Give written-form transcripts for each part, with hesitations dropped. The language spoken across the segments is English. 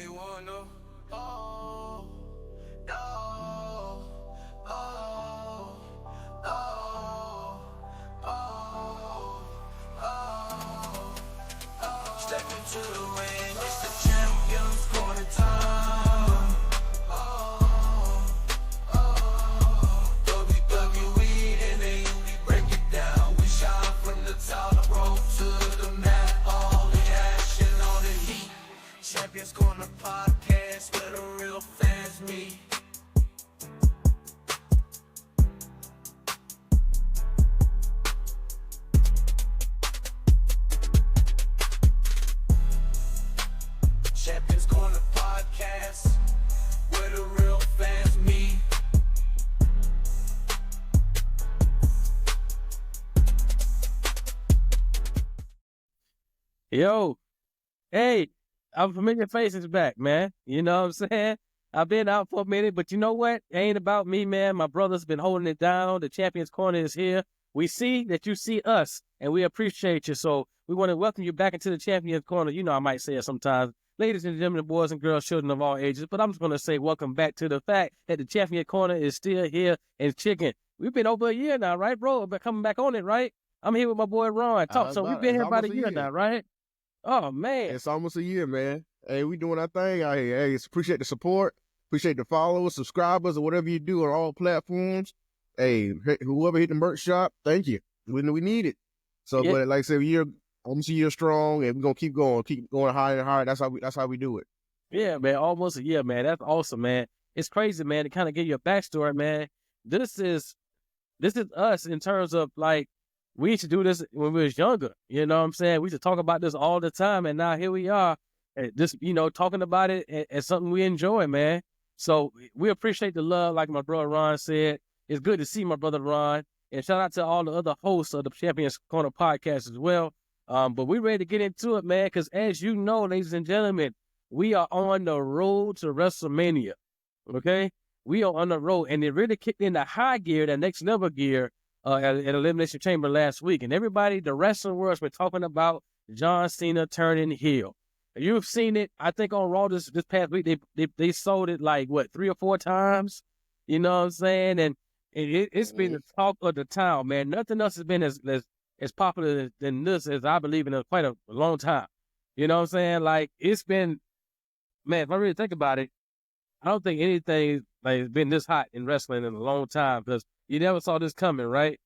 you wanna know? Oh, no, oh, oh, oh, oh, oh. Step into the ring, it's the champion's corner time. Oh, oh, WWE, and then we break it down. We shine from the top rope to the mat. All the action, all the heat. Champions Corner podcast where the real fans meet. Champions Corner podcast where the real fans meet. Yo, hey, I'm familiar faces back, man. You know what I'm saying? I've been out for a minute, but you know what? It ain't about me, man. My brother's been holding it down. The Champions Corner is here. We see that you see us, and we appreciate you. So we want to welcome you back into the Champions Corner. You know, I might say it sometimes. Ladies and gentlemen, boys and girls, children of all ages, but I'm just going to say welcome back to the fact that the Champion Corner is still here and chicken. We've been over a year now, right, bro? But coming back on it, right? I'm here with my boy Ron. So we've been here about a year now, right? Oh, man. It's almost a year, man. Hey, we doing our thing out here. Hey, appreciate the support. Appreciate the followers, subscribers, or whatever you do on all platforms. Hey, whoever hit the merch shop, thank you. We need it. So, Yeah. but like I said, almost a year strong, and we're gonna keep going higher and higher. That's how we do it. Yeah, man, almost a year, man. That's awesome, man. It's crazy, man, to kind of give you a backstory, man. This is us in terms of, like, we used to do this when we was younger. You know what I'm saying? We used to talk about this all the time, and now here we are, just, talking about it as something we enjoy, man. So we appreciate the love, like my brother Ron said. It's good to see my brother Ron, and shout out to all the other hosts of the Champions Corner podcast as well. But we're ready to get into it, man, because as you know, ladies and gentlemen, we are on the road to WrestleMania, okay? We are on the road, and it really kicked into high gear, that next level gear, at Elimination Chamber last week. And everybody, the wrestling world's been talking about John Cena turning heel. You've seen it, I think, on Raw this past week. They sold it like, 3 or 4 times? You know what I'm saying? And it's been the talk of the town, man. Nothing else has been as popular than this, as I believe, in quite a long time. You know what I'm saying? Like, it's been, man, if I really think about it, I don't think anything like has been this hot in wrestling in a long time, because you never saw this coming, right?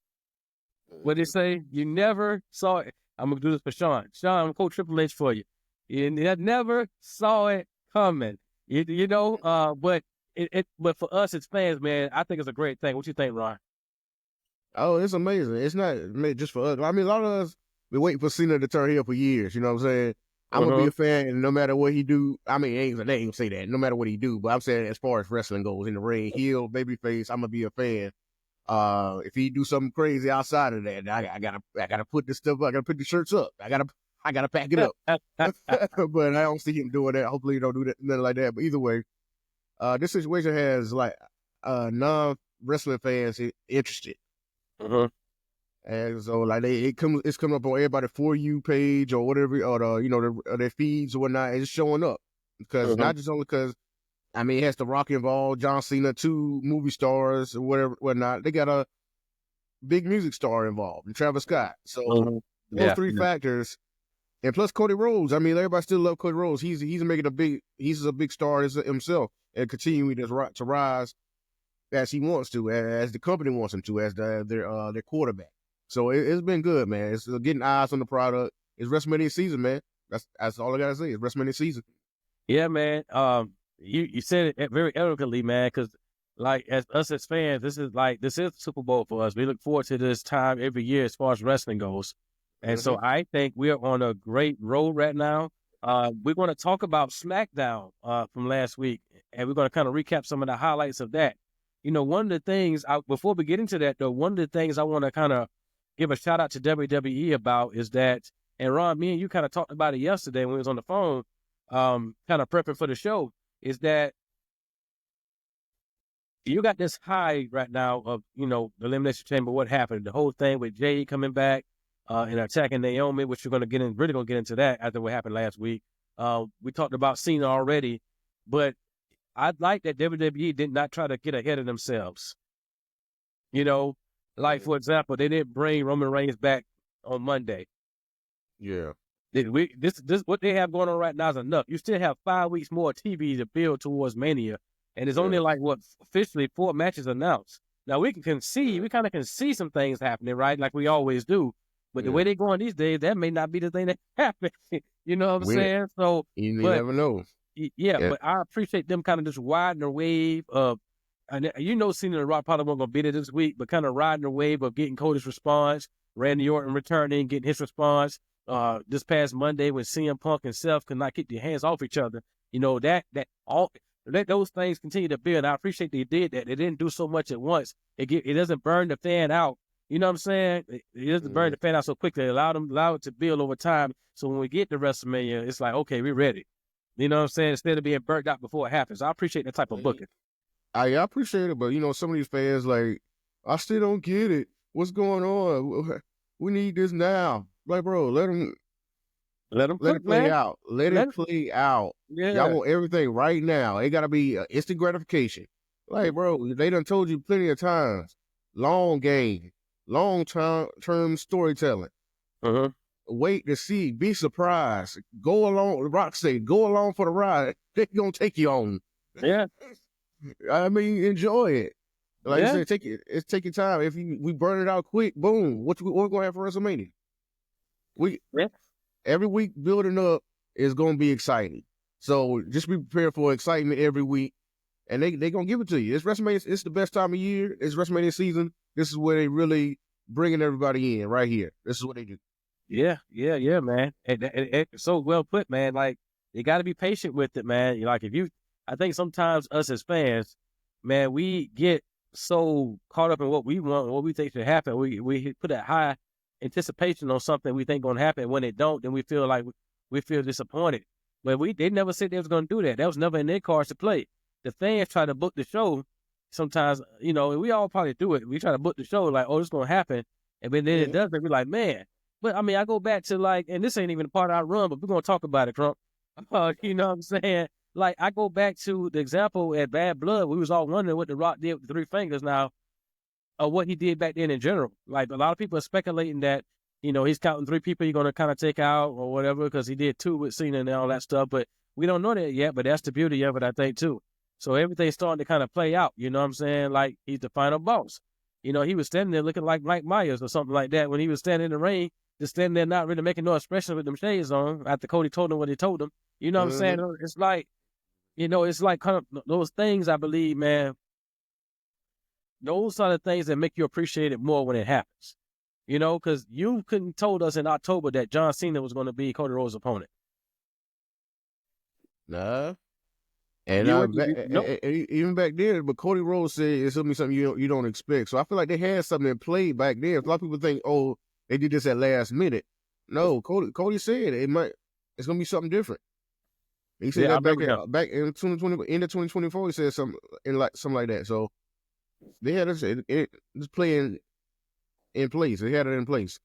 What they say? You never saw it. I'm going to do this for Sean. Sean, I'm going to quote Triple H for you. You never saw it coming. But but for us as fans, man, I think it's a great thing. What you think, Ron? Oh, it's amazing. It's not just for us. I mean, a lot of us been waiting for Cena to turn heel for years. You know what I'm saying? I'm gonna be a fan, and no matter what he do, I mean, they ain't gonna say that. No matter what he do, but I'm saying as far as wrestling goes, in the ring, heel, babyface, I'm gonna be a fan. If he do something crazy outside of that, I gotta put this stuff up. I gotta put the shirts up. I gotta pack it up. But I don't see him doing that. Hopefully, he don't do that, nothing like that. But either way, this situation has like non-wrestling fans interested. And so like it's coming up on everybody's For You page or whatever, or their feeds or whatnot. It's showing up because not just only because, I mean, it has The Rock involved, John Cena, 2 movie stars or whatnot. They got a big music star involved, and Travis Scott. So those 3 factors, and plus Cody Rhodes. I mean, everybody still love Cody Rhodes. He's a big star himself, and continuing to rise as he wants to, as the company wants him to, as their quarterback. So it's been good, man. It's getting eyes on the product. It's WrestleMania season, man. That's all I gotta say. It's WrestleMania season. Yeah, man. You said it very eloquently, man. Because like as fans, this is Super Bowl for us. We look forward to this time every year as far as wrestling goes, and so I think we are on a great road right now. We're going to talk about SmackDown from last week, and we're going to kind of recap some of the highlights of that. One of the things, before we get into that, though, one of the things I want to kind of give a shout out to WWE about is that, and Ron, me and you kind of talked about it yesterday when we was on the phone, kind of prepping for the show, is that you got this high right now of, the Elimination Chamber, what happened, the whole thing with Jay coming back and attacking Naomi, which we're going to really going to get into that after what happened last week. We talked about Cena already, But I like that WWE did not try to get ahead of themselves. You know, like for example, they didn't bring Roman Reigns back on Monday. Yeah. This what they have going on right now is enough. You still have 5 weeks more TV to build towards Mania, and there's only like officially 4 matches announced. Now we kind of can see some things happening, right? Like we always do. But the way they're going these days, that may not be the thing that happens. You know what I'm saying? So you never know. Yeah, but I appreciate them kind of just riding the wave of, and Cena and Rock probably weren't going to beat it this week, but kind of riding the wave of getting Cody's response, Randy Orton returning, getting his response. This past Monday when CM Punk and Seth could not keep their hands off each other, let those things continue to build. I appreciate they did that. They didn't do so much at once. It doesn't burn the fan out. You know what I'm saying? It doesn't burn the fan out so quickly. Allow it to build over time. So when we get to WrestleMania, it's like, okay, we're ready. You know what I'm saying? Instead of being burnt out before it happens. I appreciate that type of booking. I appreciate it, but some of these fans like, I still don't get it. What's going on? We need this now. Like, bro, let it play out. Let it play out. Yeah. Y'all want everything right now. It gotta be instant gratification. Like, bro, they done told you plenty of times. Long game, long-term storytelling. Wait to see, be surprised. Go along. Rock say, go along for the ride. They're gonna take you on. Yeah. I mean, enjoy it. Like I said, take your time. If we burn it out quick, boom. What we gonna have for WrestleMania? Every week building up is gonna be exciting. So just be prepared for excitement every week, and they gonna give it to you. It's WrestleMania. It's the best time of year. It's WrestleMania season. This is where they really bringing everybody in right here. This is what they do. Yeah, man. It's so well put, man. Like, you got to be patient with it, man. Like, I think sometimes us as fans, man, we get so caught up in what we want, what we think should happen. We put a high anticipation on something we think going to happen. When it don't, then we feel like we feel disappointed. But they never said they was going to do that. That was never in their cards to play. The fans try to book the show sometimes, and we all probably do it. We try to book the show like, oh, it's going to happen. And then it doesn't. We're like, man. But, I mean, I go back to, like, and this ain't even a part I run, but we're going to talk about it, Trump. You know what I'm saying? Like, I go back to the example at Bad Blood. We was all wondering what The Rock did with the 3 fingers now, or what he did back then in general. Like, a lot of people are speculating that, he's counting 3 people you're going to kind of take out or whatever, because he did 2 with Cena and all that stuff. But we don't know that yet, but that's the beauty of it, I think, too. So everything's starting to kind of play out. You know what I'm saying? Like, he's the final boss. He was standing there looking like Mike Myers or something like that when he was standing in the ring. Just standing there not really making no expression with them shades on after Cody told him what he told him. You know what I'm saying? It's like, it's like kind of those things, I believe, man. Those are the things that make you appreciate it more when it happens. Because you couldn't told us in October that John Cena was going to be Cody Rhodes' opponent. Nah. And even back then, but Cody Rhodes said it's going to be something you don't expect. So I feel like they had something in play back then. A lot of people think, oh, they did this at last minute. No, Cody said it's gonna be something different. He said that back in 2020, end of 2024. He said something like that. So they had this play in place. They had it in place.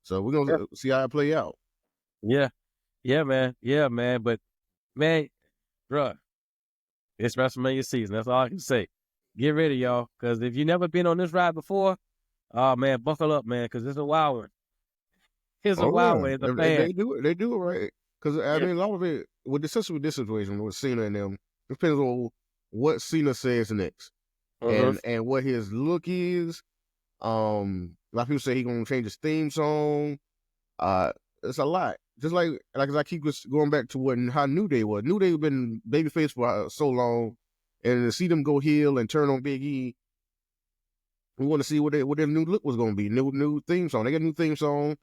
So we're gonna see how it play out. Yeah, man. But man, bruh, it's WrestleMania season. That's all I can say. Get ready, y'all, because if you've never been on this ride before, oh man, buckle up, man, because it's a wild one. It's a wild one. They do it right. Because I mean, a lot of it with this situation with Cena and them depends on what Cena says next, and what his look is. A lot of people say he's gonna change his theme song. It's a lot. Just like I keep going back to how New Day was. New Day been babyface for so long, and to see them go heel and turn on Big E. We want to see what their new look was going to be. New theme song. They got a new theme song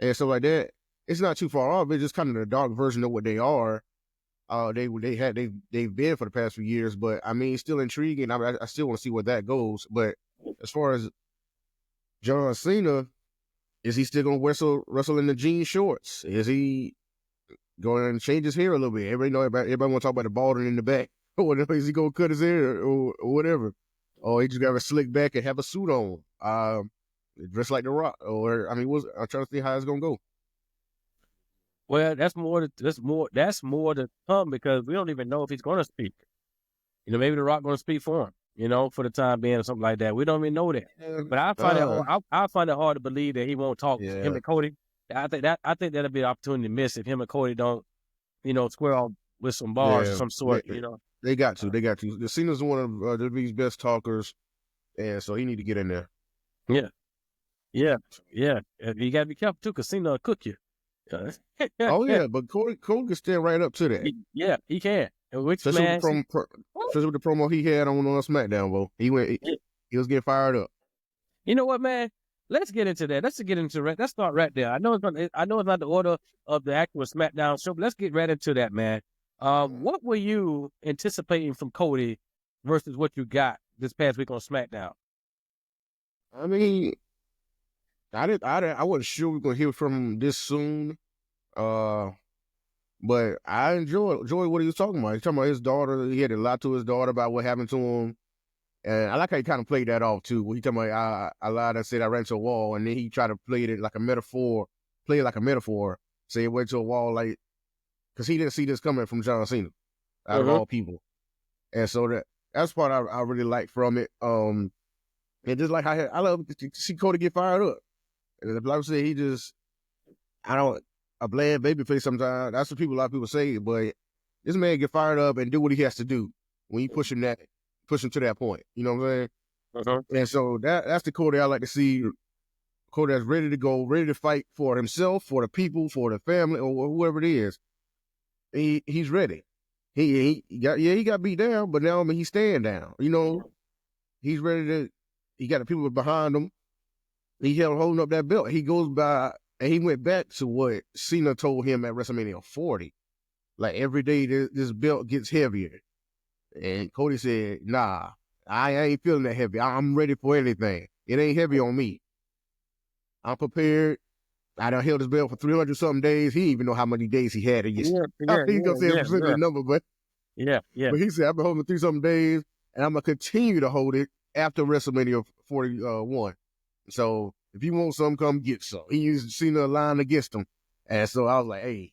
and stuff like that. It's not too far off. It's just kind of the dark version of what they are. They've been for the past few years, but I mean, it's still intriguing. I still want to see where that goes. But as far as John Cena, is he still going to wrestle in the jean shorts? Is he going to change his hair a little bit? Everybody want to talk about the balding in the back. Or whatever. Is he going to cut his hair or whatever? Or he just got to slick back and have a suit on, dress like The Rock. Or, I mean, I'm trying to see how it's going to go. Well, that's more to come because we don't even know if he's going to speak. Maybe The Rock going to speak for him. For the time being or something like that. We don't even know that. But I find it hard. I find it hard to believe that he won't talk to him and Cody. I think that'll be an opportunity to miss if him and Cody don't, square off with some bars of some sort. They got to. The Cena's one of WWE's best talkers, and so he need to get in there. Yeah. You got to be careful too, because Cena will cook you. Oh yeah, but Cody can stand right up to that. He can. Especially with the promo he had on SmackDown, bro. He was getting fired up. You know what, man? Let's get into that. Let's start right there. I know it's not the order of the actual SmackDown show, but let's get right into that, man. What were you anticipating from Cody versus what you got this past week on SmackDown? I mean, I wasn't sure we were gonna hear from him this soon. But I enjoyed what he was talking about. He's talking about his daughter. He had a lot to his daughter about what happened to him. And I like how he kind of played that off too. When he talking about I lied, I said I ran to a wall, and then he tried to play it like a metaphor. Say it went to a wall, like, because he didn't see this coming from John Cena, out of all people. And so that's part I really like from it. And just like I love to see Cody get fired up. And like I said, a bland babyface sometimes. That's what a lot of people say, but this man get fired up and do what he has to do when you push him to that point. You know what I'm saying? And so that's the Cody I like to see. Cody that's ready to go, ready to fight for himself, for the people, for the family, or whoever it is. He's ready. He got beat down, but now he's staying down. He's ready he got the people behind him. He holding up that belt. He goes by. And he went back to what Cena told him at WrestleMania 40. Like, every day this belt gets heavier. And Cody said, nah, I ain't feeling that heavy. I'm ready for anything. It ain't heavy on me. I'm prepared. I done held this belt for 300-something days. He didn't even know how many days he had it. He's going to say a specific number, but But he said, I've been holding it 3-something days, and I'm going to continue to hold it after WrestleMania 41. So, if you want some, come get some. He used Cena line against him. And so I was like, hey,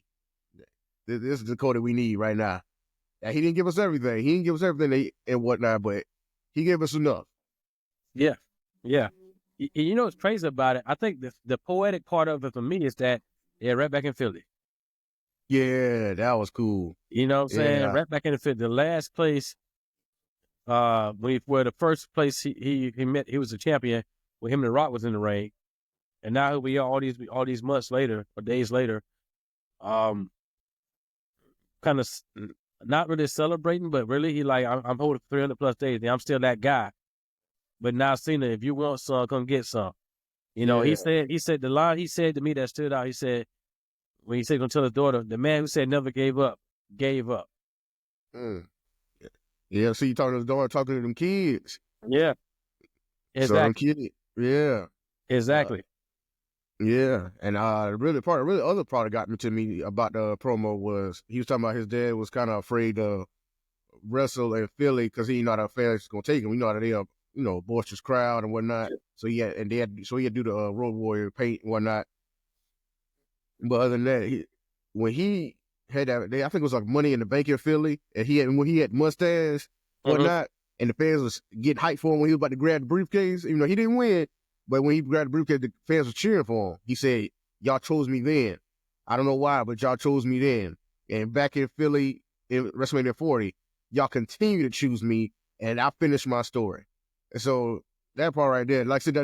this is the Cody we need right now. Now, he didn't give us everything. He didn't give us everything and whatnot, but he gave us enough. Yeah. You know what's crazy about it? I think the poetic part of it for me is that they're right back in Philly. Yeah, that was cool. You know what I'm saying? Right back in Philly. The last place, where the first place he met, he was a champion, when him and The Rock was in the ring, and now here we are all these months later or days later, kind of not really celebrating, but really he like I'm holding 300+ days, and I'm still that guy. But now Cena, if you want some, come get some. He said the line he said to me that stood out. He said when he said gonna tell his daughter, the man who said never gave up, gave up. Yeah, see, you talking to his daughter, talking to them kids. Yeah, exactly. So them kids. Yeah. Exactly. Yeah. And the other part that got to me about the promo was he was talking about his dad was kind of afraid to wrestle in Philly because he not a fan that's gonna take him. We know how they are, boisterous crowd and whatnot. So he had to do the Road Warrior paint and whatnot. But other than that, when he had that, I think it was like Money in the Bank in Philly, and when he had mustache whatnot. And the fans was getting hyped for him when he was about to grab the briefcase. Even though he didn't win, but when he grabbed the briefcase, the fans were cheering for him. He said, y'all chose me then. I don't know why, but y'all chose me then. And back in Philly, in WrestleMania 40, y'all continue to choose me, and I finished my story. And so that part right there, like I said,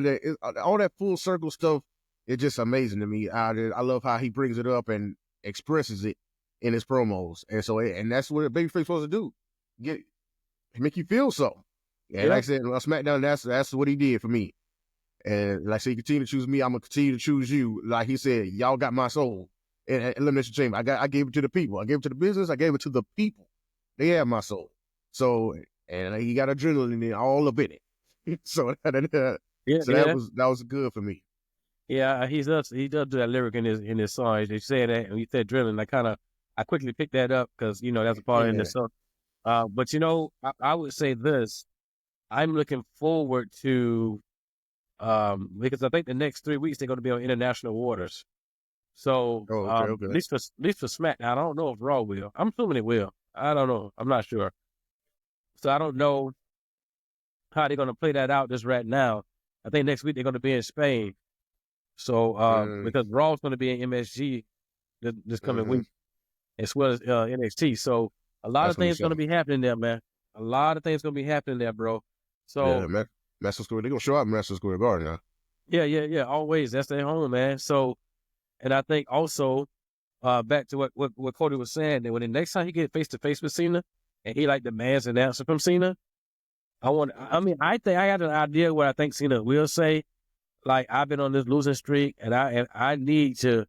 all that full circle stuff is just amazing to me. I love how he brings it up and expresses it in his promos. And so, and that's what a babyface supposed to do. Make you feel so. And like I said, on SmackDown, that's what he did for me. And like I said, you continue to choose me, I'm going to continue to choose you. Like he said, y'all got my soul. And Elimination Chamber, I gave it to the people. I gave it to the business. I gave it to the people. They have my soul. So, and he got adrenaline in all up in it. So that was good for me. Yeah, he does do that lyric in his song. They say that, and he said adrenaline. I quickly picked that up because that's a part in the song. But I would say this: I'm looking forward to because I think the next 3 weeks they're going to be on international waters. So Okay. at least for SmackDown, I don't know if Raw will. I'm assuming it will. I don't know. I'm not sure. So I don't know how they're gonna play that out just right now. I think next week they're gonna be in Spain. So because Raw's gonna be in MSG this coming week, as well as NXT. So a lot That's of things gonna be happening there, man. A lot of things gonna be happening there, bro. So Madison Square. They're gonna show up in Madison Square Garden now. Yeah. Always. That's their home, man. So, and I think also, back to what Cody was saying, that when the next time he get face to face with Cena, and he like demands an answer from Cena, I think I got an idea what I think Cena will say. Like, I've been on this losing streak, and I need to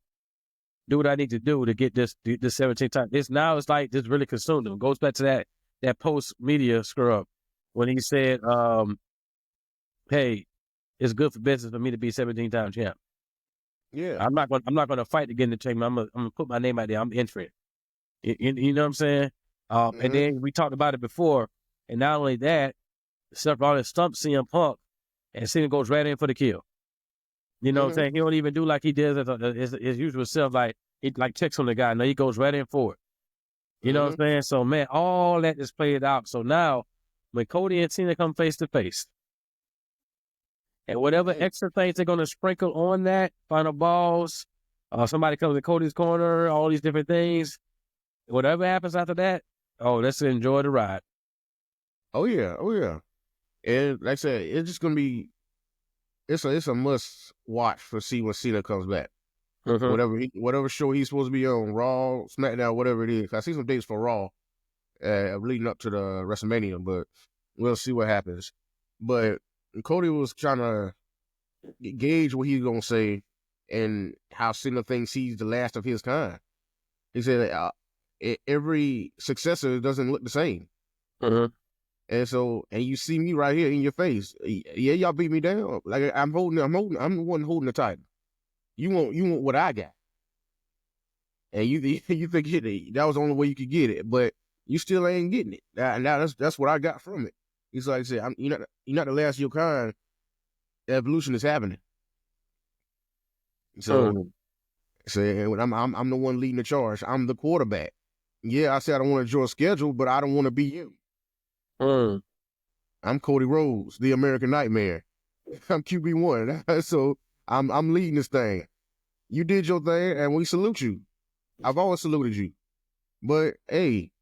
do what I need to do to get this 17th time. It's like this really consumed him. It goes back to that post media scrub when he said, "Hey, it's good for business for me to be 17-time champ. Yeah, I'm not going to fight to get in the chamber. I'm gonna put my name out there. I'm entering. You know what I'm saying? And then we talked about it before, and not only that, Seth Rollins stumped CM Punk, and Cena goes right in for the kill. You know what I'm saying? He don't even do like he does his usual self, like he like checks on the guy. No, he goes right in for it. You know what I'm saying? So man, all that is played out. So now, when Cody and Cena come face to face, and whatever extra things they're gonna sprinkle on that, final balls, somebody comes in Cody's corner, all these different things. Whatever happens after that, let's enjoy the ride. Oh yeah. And like I said, it's just gonna be it's a must watch for see when Cena comes back. Whatever show he's supposed to be on, Raw, SmackDown, whatever it is. I see some dates for Raw leading up to the WrestleMania, but we'll see what happens. But Cody was trying to gauge what he's gonna say and how Cena thinks he's the last of his kind. He said every successor doesn't look the same. And so, and you see me right here in your face. Yeah, y'all beat me down. Like I'm the one holding the title. You want what I got. And you think that was the only way you could get it, but you still ain't getting it. Now that's what I got from it. He's like I said, you're not the last of your kind. Evolution is happening. So, I'm the one leading the charge. I'm the quarterback. Yeah, I said I don't want to draw a schedule, but I don't want to be you. I'm Cody Rhodes, the American Nightmare. I'm QB1, so I'm leading this thing. You did your thing, and we salute you. I've always saluted you. But hey,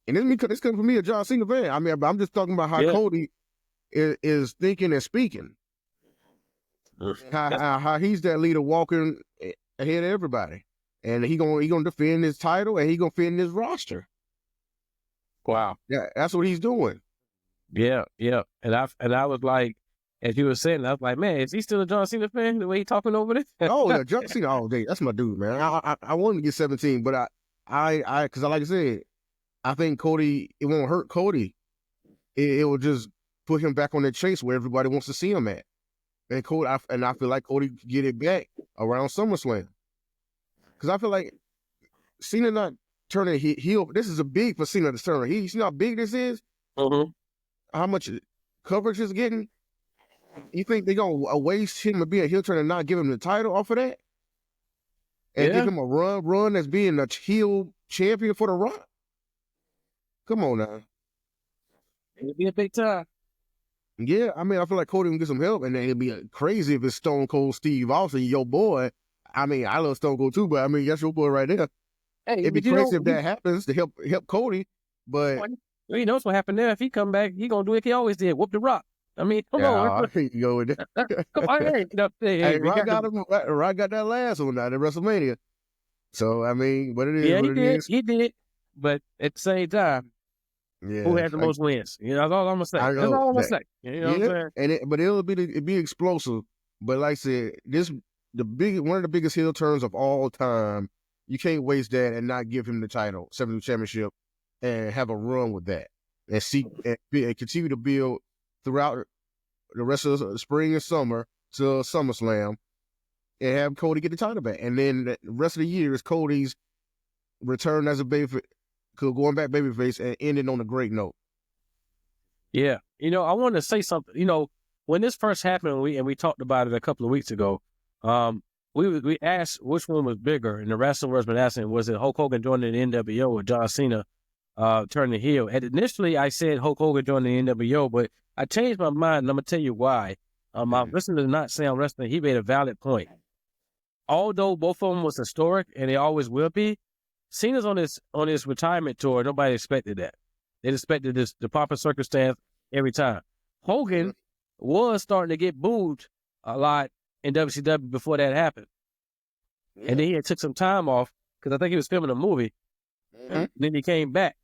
and this comes from me, a John Cena fan. I mean, I'm just talking about how Cody is thinking and speaking. How he's that leader walking ahead of everybody, and he gonna defend his title, and he gonna defend his roster. Wow, yeah, that's what he's doing. Yeah, and I was like, as you were saying, I was like, man, is he still a John Cena fan? The way he talking over this? Oh, yeah, John Cena all day. That's my dude, man. I wanted to get 17, but because like I said, I think Cody, it won't hurt Cody. It will just put him back on that chase where everybody wants to see him at. And Cody, I feel like Cody could get it back around SummerSlam. Because I feel like Cena not turning heel. This is a big for Cena to turn heel. You see how big this is? How much coverage is getting? You think they're going to waste him to be a heel turn and not give him the title off of that? And give him a run as being a heel champion for the run? Come on now. It'd be a big time. Yeah, I mean, I feel like Cody can get some help, and then it'd be crazy if it's Stone Cold Steve Austin, your boy. I mean, I love Stone Cold too, but I mean, that's your boy right there. Hey, it'd be crazy if that happens to help Cody, but... Well, he knows what happened there. If he come back, he gonna do what he always did, whoop the Rock. I mean, come on. You go with that. Come on, hey, Rock got that last one out at WrestleMania. So, I mean, what it is, he did. But at the same time, who has the most wins? You know, that's all I'm gonna say. That's all I'm gonna say. You know what I'm saying? But it'll be explosive. But like I said, one of the biggest heel turns of all time. You can't waste that and not give him the title, 70th championship, and have a run with that, and continue to build throughout the rest of the spring and summer to SummerSlam, and have Cody get the title back. And then the rest of the year is Cody's return as a babyface, going back babyface, and ending on a great note. Yeah. You know, I wanted to say something. You know, when this first happened, we talked about it a couple of weeks ago, we asked which one was bigger, and the wrestling was been asking, was it Hulk Hogan joining the NWO or John Cena turning heel? And initially, I said Hulk Hogan joining the NWO, but I changed my mind, and I'm gonna tell you why. I listened to Not Sound Wrestling. He made a valid point. Although both of them was historic, and they always will be, Cena's on his retirement tour. Nobody expected that. They expected the proper circumstance every time. Hogan was starting to get booed a lot in WCW before that happened. And then he had took some time off because I think he was filming a movie. Then he came back.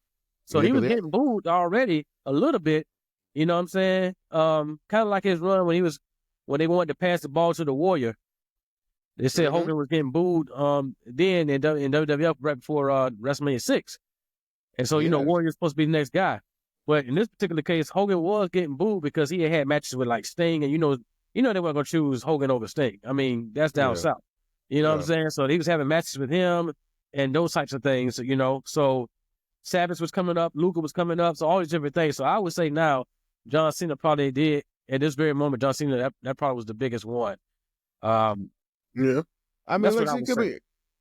So he was getting booed already a little bit. You know what I'm saying? Kind of like his run when they wanted to pass the ball to the Warrior. They said Hogan was getting booed then in WWF right before WrestleMania 6. And so, Warrior's supposed to be the next guy. But in this particular case, Hogan was getting booed because he had matches with like Sting, and they weren't going to choose Hogan over Sting. I mean, that's down south. You know what I'm saying? So he was having matches with him and those types of things, So Savage was coming up, Luger was coming up, so all these different things. So I would say now, John Cena probably did, at this very moment, John Cena, that probably was the biggest one. Yeah, I mean,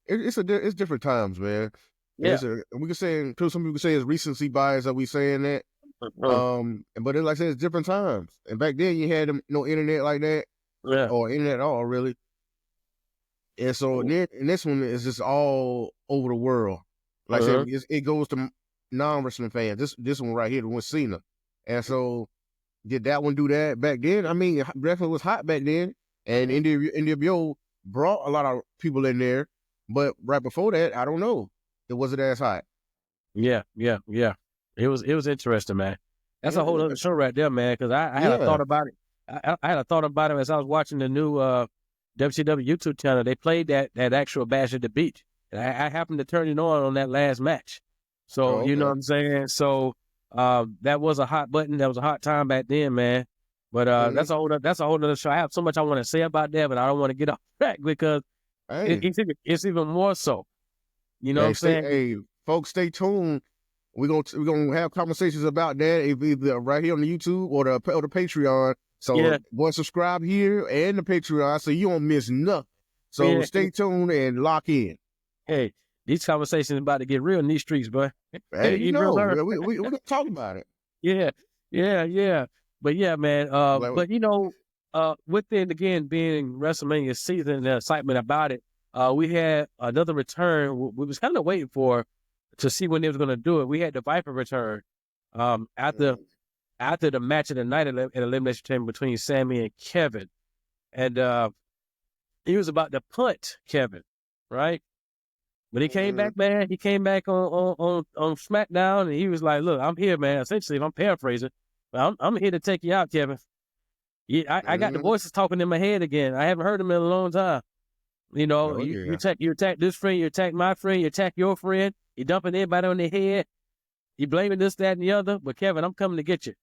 it's different times, man. Yeah, we can say, too, some people can say it's recency bias that we saying that. But it's like I said, it's different times. And back then you had no internet like that, or internet at all, really. And so and this one is just all over the world. Like I said, it goes to non-wrestling fans. This one right here, the one Cena. And so did that one do that back then? I mean, wrestling was hot back then, and NWO brought a lot of people in there, but right before that, I don't know. It wasn't as hot. Yeah. It was interesting, man. That's a whole other show right there, man, because I had a thought about it. I had a thought about it as I was watching the new WCW YouTube channel. They played that actual Bash at the Beach. And I happened to turn it on that last match. So, you know what I'm saying? So that was a hot button. That was a hot time back then, man. But that's a whole other show. I have so much I want to say about that, but I don't want to get off track because it's even more so. You know what I'm saying? Hey, folks, stay tuned. We're gonna have conversations about that either right here on the YouTube or the Patreon. So go subscribe here and the Patreon so you don't miss nothing. So stay tuned and lock in. Hey, these conversations about to get real in these streets, boy. Hey, we gonna talk about it. Yeah. But yeah, man. Within again being WrestleMania season and the excitement about it, we had another return. We was kind of waiting to see when they was going to do it. We had the Viper return after the match of the night at Elimination Chamber between Sammy and Kevin, and he was about to punt Kevin, right? But he came back, man. He came back on SmackDown, and he was like, "Look, I'm here, man." Essentially, if I'm paraphrasing, but I'm here to take you out, Kevin. Yeah, I got the voices talking in my head again. I haven't heard them in a long time. You attack this friend, you attack my friend, you attack your friend, you dumping everybody on their head, you blaming this, that, and the other. But Kevin, I'm coming to get you.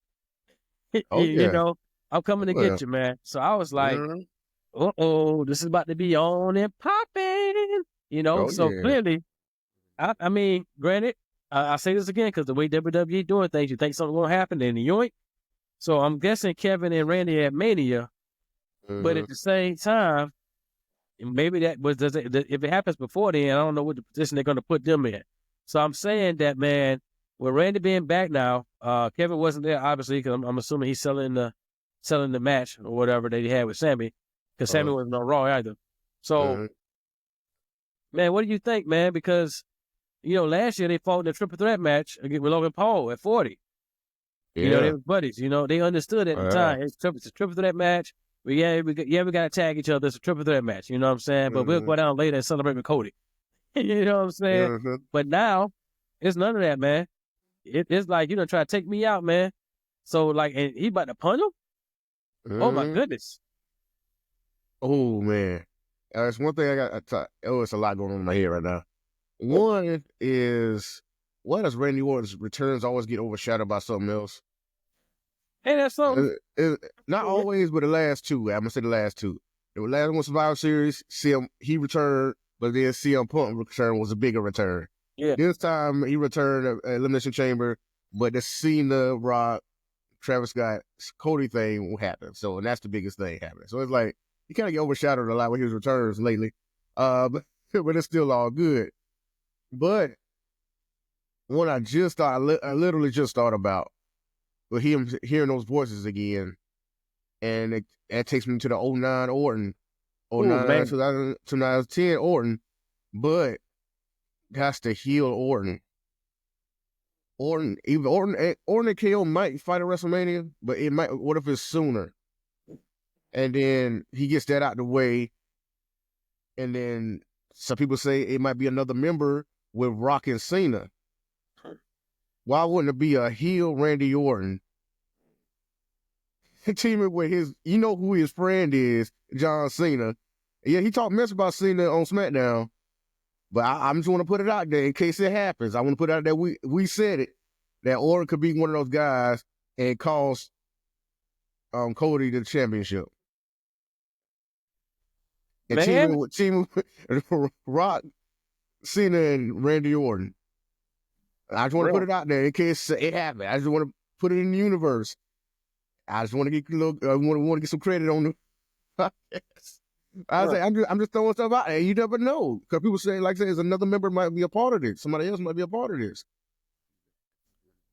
I'm coming to get you, man. So I was like, this is about to be on and popping. Clearly, I mean, granted, I say this again because the way WWE doing things, you think something's gonna happen, then you ain't. So I'm guessing Kevin and Randy had Mania, but at the same time, maybe if it happens before then, I don't know what the position they're going to put them in. So I'm saying that, man, with Randy being back now, Kevin wasn't there obviously because I'm assuming he's selling the match or whatever that he had with Sammy because Sammy wasn't on Raw either. So, man, what do you think, man? Because last year they fought in a triple threat match with Logan Paul at 40. Yeah. They were buddies. They understood at the time. It's a triple threat match. We got to tag each other. It's a triple threat match. You know what I'm saying? But we'll go down later and celebrate with Cody. You know what I'm saying? But now, it's none of that, man. It's like, try to take me out, man. So, and he about to punt him? Oh, my goodness. Oh, man. That's one thing I got to talk. Oh, it's a lot going on in my head right now. One is, why does Randy Orton's returns always get overshadowed by something else? Hey, that's something. Not always, but the last two. I'm going to say the last two. The last one, Survivor Series, he returned, but then CM Punk return was a bigger return. Yeah. This time, he returned at Elimination Chamber, but the Cena, Rock, Travis Scott, Cody thing happened. So, and that's the biggest thing happening. So, it's like, he kind of get overshadowed a lot with his returns lately. But it's still all good. But what I just thought, I literally just thought about, with him hearing those voices again, and that takes me to the 09 Orton, 09 2010 Orton, but that's the heel Orton. Orton and KO might fight at WrestleMania, but it might. What if it's sooner? And then he gets that out the way, and then some people say it might be another member with Rock and Cena. Why wouldn't it be a heel Randy Orton teaming with you know who his friend is, John Cena? Yeah, he talked mess about Cena on SmackDown, but I'm just want to put it out there in case it happens. I want to put it out there. We said it, that Orton could be one of those guys and cost Cody the championship. And teaming with Rock, Cena, and Randy Orton. I just want to put it out there in case it happens. I just want to put it in the universe. I just want to get want to get some credit on the podcast. I'm just throwing stuff out there. You never know, because people say, like I said, another member might be a part of this. Somebody else might be a part of this.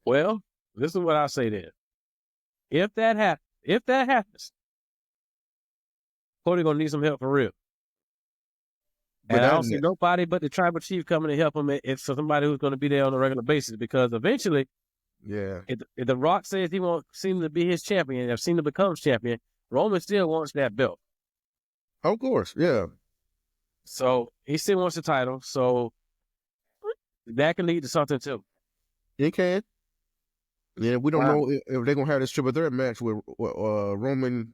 Well, this is what I say then. If that happens, Cody gonna need some help for real. And I don't see nobody but the tribal chief coming to help him. It's somebody who's going to be there on a regular basis, because eventually, if The Rock says he won't seem to be his champion, if Cena becomes champion, Roman still wants that belt. Of course, yeah. So he still wants the title. So that can lead to something too. It can. Yeah, we don't know if they're gonna have this triple threat match with Roman,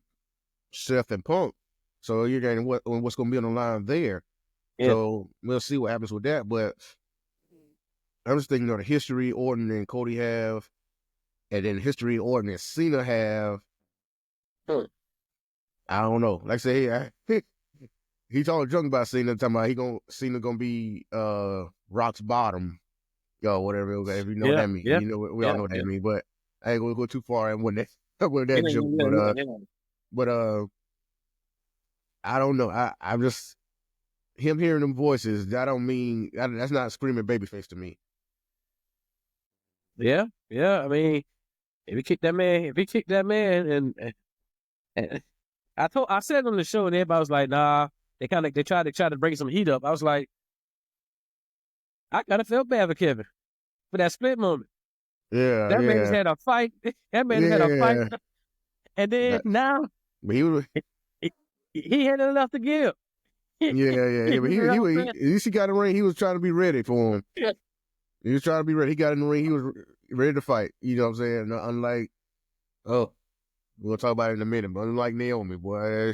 Seth, and Punk. So you're getting what's gonna be on the line there. Yeah. So we'll see what happens with that. But I'm just thinking of the history Orton and Cody have, and then history Orton and Cena have. I don't know. Like I say, he talking junk about Cena, talking about Cena gonna be Rock's bottom, whatever. If you know what that means, you know we all know what that means. But I ain't gonna go too far and when that joke. But I don't know. I'm just. Him hearing them voices, that don't mean that's not screaming babyface to me. Yeah. I mean, if he kicked that man, and I said on the show, and everybody was like, "Nah." They tried to bring some heat up. I was like, I kind of felt bad for Kevin for that split moment. Yeah, that man had a fight. That man had a fight, and then now he had enough to give. Yeah. But at least he got in the ring. He was trying to be ready for him. Yeah. He was trying to be ready. He got in the ring. He was ready to fight. You know what I'm saying? Unlike, we're gonna talk about it in a minute. But unlike Naomi, boy, we're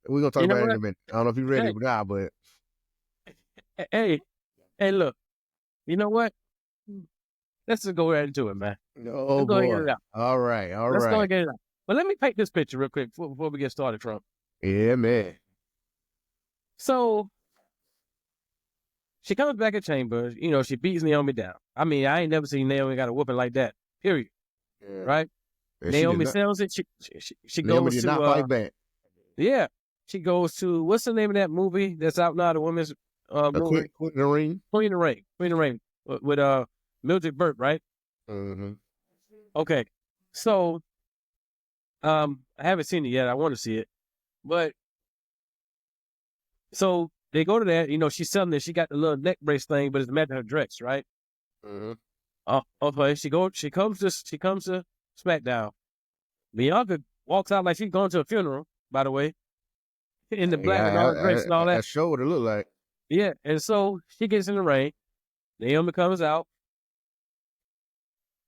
gonna talk about it in a minute. I don't know if you're ready or not, but hey, look, you know what? Let's just go right into it, man. Oh boy! All right. Let's go and get it out. But let me paint this picture real quick before we get started, Trump. Yeah, man. So she comes back at Chambers. You know, she beats Naomi down. I mean, I ain't never seen Naomi got a whooping like that. Period. Yeah. Right? And Naomi sells it. She Naomi goes did to not fight back. Yeah, she goes to what's the name of that movie that's out now? The women's movie. Queen the Ring. Queen the Ring with Mildred Burke, right? Mm-hmm. Okay, so I haven't seen it yet. I want to see it, but. So they go to that, you know, she's selling it. She got the little neck brace thing, but it's matching her dress, right? Mm-hmm. Okay. She comes to SmackDown. Bianca walks out like she's going to a funeral, by the way, in the black and all the dress and all that. That show what it looked like. Yeah, and so she gets in the ring. Naomi comes out.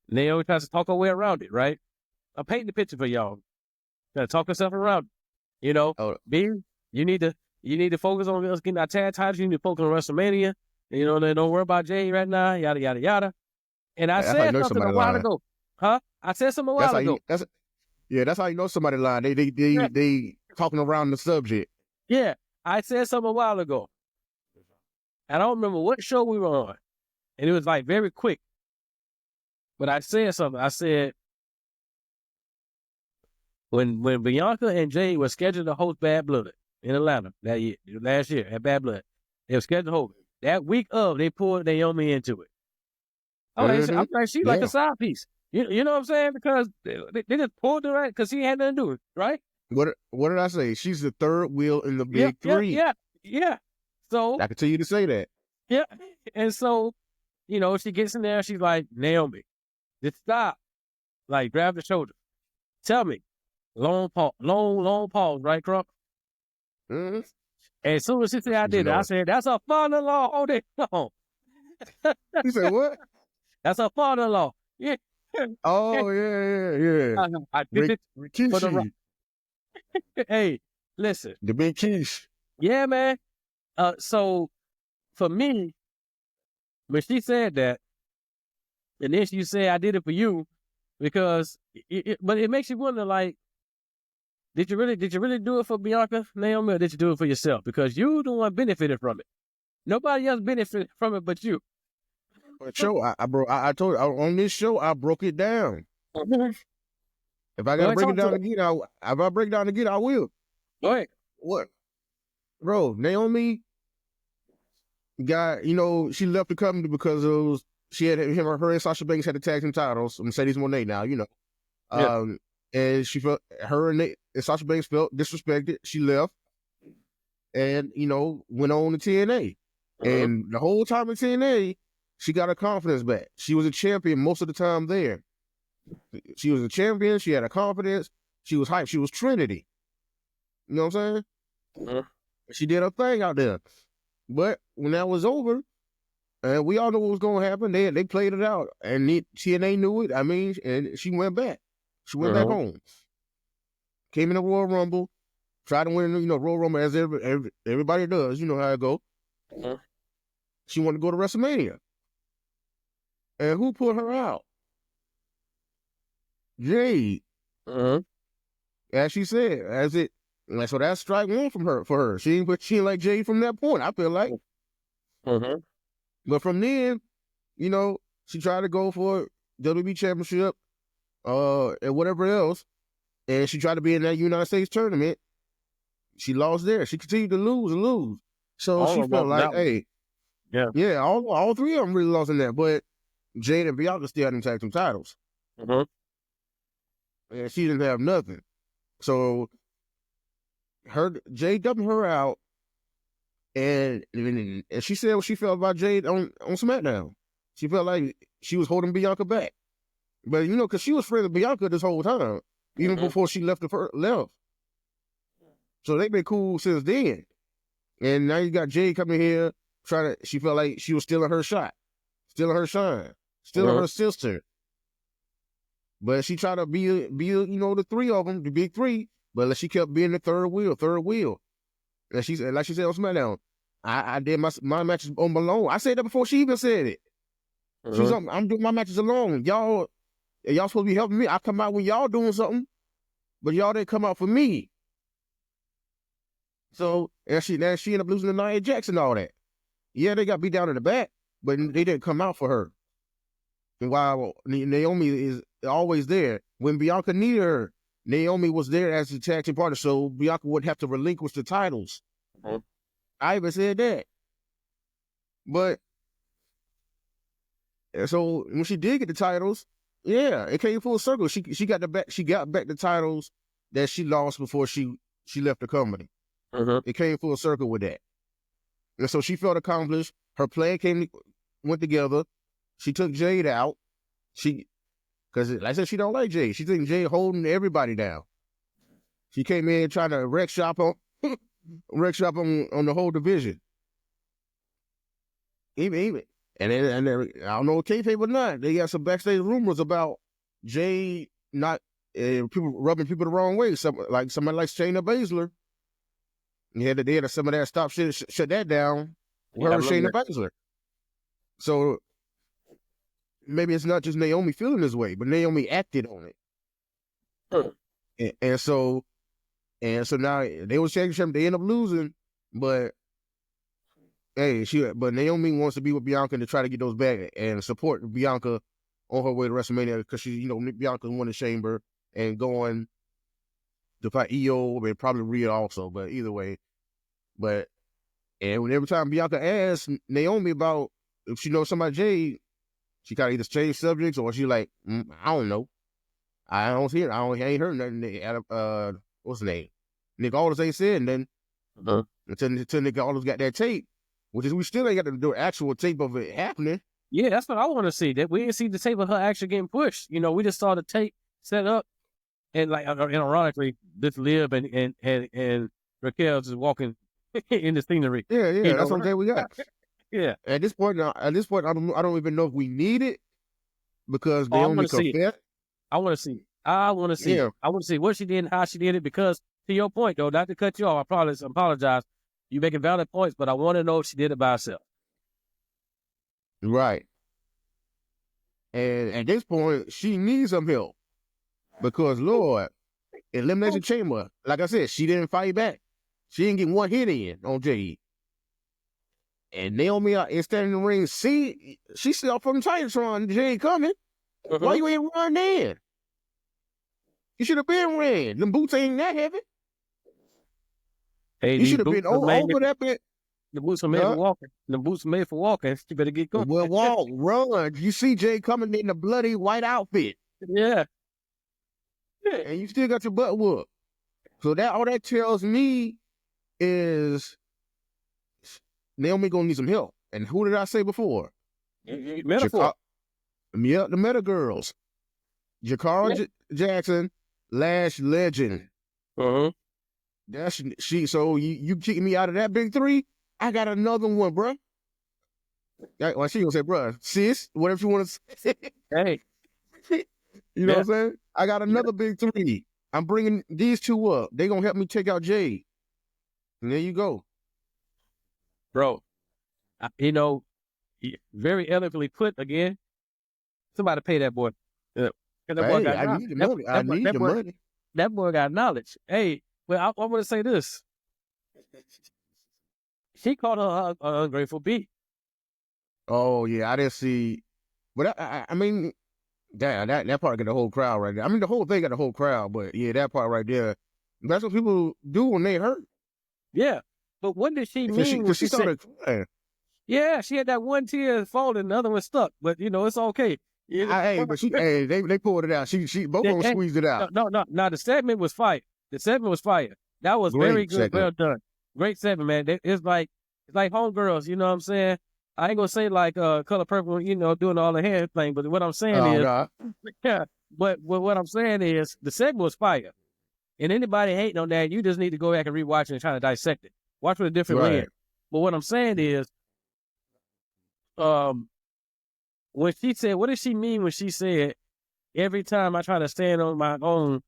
Naomi tries to talk her way around it, right? I'm painting the picture for y'all. Trying to talk herself around it. You know, you need to focus on us getting our tag titles. You need to focus on WrestleMania. You know, don't worry about Jay right now. Yada yada yada. And I said something a while ago. Huh? I said something a while ago. That's how you know somebody lying. They talking around the subject. Yeah, I said something a while ago. I don't remember what show we were on, and it was like very quick. But I said something. I said, when Bianca and Jay were scheduled to host Bad Blood in Atlanta last year at Bad Blood, they were scheduled to host. That week of, they pulled Naomi into it. I'm like, she's like a side piece. You know what I'm saying? Because they just pulled her right because she had nothing to do with it, right? What did I say? She's the third wheel in the big three. Yeah. So I continue to say that. Yeah. And so, she gets in there, she's like, Naomi, just stop. Like, grab the shoulder. Tell me. Long pause, right, Crump? Mm-hmm. And as soon as she said I did it, I said, that's a father-in-law all day long. You said what? That's a father-in-law. Yeah. Oh, yeah. I did it for the Hey, listen. The big quiche. Yeah, man. So, for me, when she said that, and then she said, I did it for you, because, but it makes you wonder, like, did you really do it for Bianca, Naomi, or did you do it for yourself? Because you the one benefited from it. Nobody else benefited from it but you. Show, I told you, on this show, I broke it down. If I gotta break it down again, if I break it down again, I will. Go ahead. What? Bro, Naomi got, she left the company because she had her and Sasha Banks had the tag team titles. Mercedes Moné now, Yeah. And she felt her and Sasha Banks felt disrespected. She left and, went on to TNA. And the whole time in TNA, she got her confidence back. She was a champion most of the time there. She was a champion. She had her confidence. She was hyped. She was Trinity. You know what I'm saying? She did her thing out there. But when that was over, and we all know what was going to happen, they played it out. And TNA knew it. I mean, and she went back. She went back home. Came in the Royal Rumble. Tried to win, Royal Rumble as everybody does. You know how it go. She wanted to go to WrestleMania. And who put her out? Jade. As she said, so that's strike one for her. She ain't like Jade from that point, I feel like. But from then, she tried to go for WWE Championship, and whatever else, and she tried to be in that United States tournament. She lost there. She continued to lose and lose. So she felt like, hey, all three of them really lost in there. But Jade and Bianca still had them tag team titles. And she didn't have nothing. So Jade dumped her out, and she said what she felt about Jade on SmackDown. She felt like she was holding Bianca back. But, because she was friends with Bianca this whole time, even before she left. So they've been cool since then. And now you got Jade coming here she felt like she was stealing her shot, stealing her shine, stealing her sister. But she tried to be the three of them, the big three, but she kept being the third wheel. And she said, like she said on SmackDown, I did my matches on my own. I said that before she even said it. She's I'm doing my matches alone. Y'all supposed to be helping me. I come out when y'all doing something, but y'all didn't come out for me. So and she ended up losing to Nia Jax and all that. Yeah, they got beat down in the back, but they didn't come out for her. And while Naomi is always there, when Bianca needed her, Naomi was there as a tag team partner, so Bianca wouldn't have to relinquish the titles. I even said that. But so when she did get the titles, yeah, it came full circle. She got back the titles that she lost before she left the company. It came full circle with that. And so she felt accomplished. Her plan went together. She took Jade out. Because like I said, she don't like Jade. She thinks Jade holding everybody down. She came in trying to wreck shop on the whole division. Even. And then I don't know if kayfabe or not, they got some backstage rumors about Jade not people rubbing people the wrong way. Somebody like Shayna Baszler. They had some of that stop shut that down. Her and Shayna Baszler. So maybe it's not just Naomi feeling this way, but Naomi acted on it. And so now they was championship. They end up losing, but hey, but Naomi wants to be with Bianca to try to get those back and support Bianca on her way to WrestleMania because she, Bianca won the chamber and going to fight EO, and probably Rhea also, but either way. But, and every time Bianca asks Naomi about if she knows somebody Jade, she kind of either change subjects or she like, I don't know. I don't see it. I ain't heard nothing. What's the name? Nick Aldis ain't said nothing until Nick Aldis got that tape, which is we still ain't got the actual tape of it happening. Yeah, that's what I want to see. That we didn't see the tape of her actually getting pushed. You know, we just saw the tape set up, and like, and ironically, this Liv and Raquel just walking in the scenery. Yeah, that's what I'm saying. We got. Yeah. At this point, I don't even know if we need it because they only confess. I want to see it. I want to see it. I want to see what she did and how she did it. Because to your point, though, not to cut you off, I apologize. You making valid points, but I want to know if she did it by herself. Right. And at this point, she needs some help because, Lord, Elimination Chamber, like I said, she didn't fight back. She didn't get one hit in on Jade. And Naomi is standing in the ring. See, she still from Titantron. Jade coming. Why you ain't run in? You should have been ran. Them boots ain't that heavy. Hey, you should have been over that bit. The boots are made for walking. The boots are made for walking. You better get going. Well, walk, run. You see Jade coming in a bloody white outfit. Yeah. And you still got your butt whooped. So that all that tells me is Naomi gonna need some help. And who did I say before? Metaphor. Yeah, the Meta Girls. Jakara Jackson, Lash Legend. That's she. So you kicking me out of that big three? I got another one, bruh. Well, she gonna say, bruh, sis, whatever you want to say. Hey. You know what I'm saying? I got another big three. I'm bringing these two up. They gonna help me take out Jade. And there you go. Bro, you know, very eloquently put again. Somebody pay that boy. That boy got I need the money. I need the money. That boy got knowledge. Hey, well, I want to say this. She called her an ungrateful bee. Oh, yeah, I didn't see. But I mean, damn, that part got the whole crowd right there. I mean, the whole thing got the whole crowd, but yeah, that part right there, that's what people do when they hurt. Yeah, but what did she mean when she started crying? Yeah, she had that one tear falling, and the other one stuck, but you know, it's okay. Hey, but they pulled it out. She both of them squeezed it out. No, the segment was fire. The segment was fire. That was very good. Segment. Well done. Great segment, man. It's like homegirls, you know what I'm saying? I ain't gonna say like Color Purple, you know, doing all the hair thing, but what I'm saying but what I'm saying is the segment was fire. And anybody hating on that, you just need to go back and rewatch it and try to dissect it. Watch with a different lens. But what I'm saying is, when she said, what did she mean when she said, every time I try to stand on my own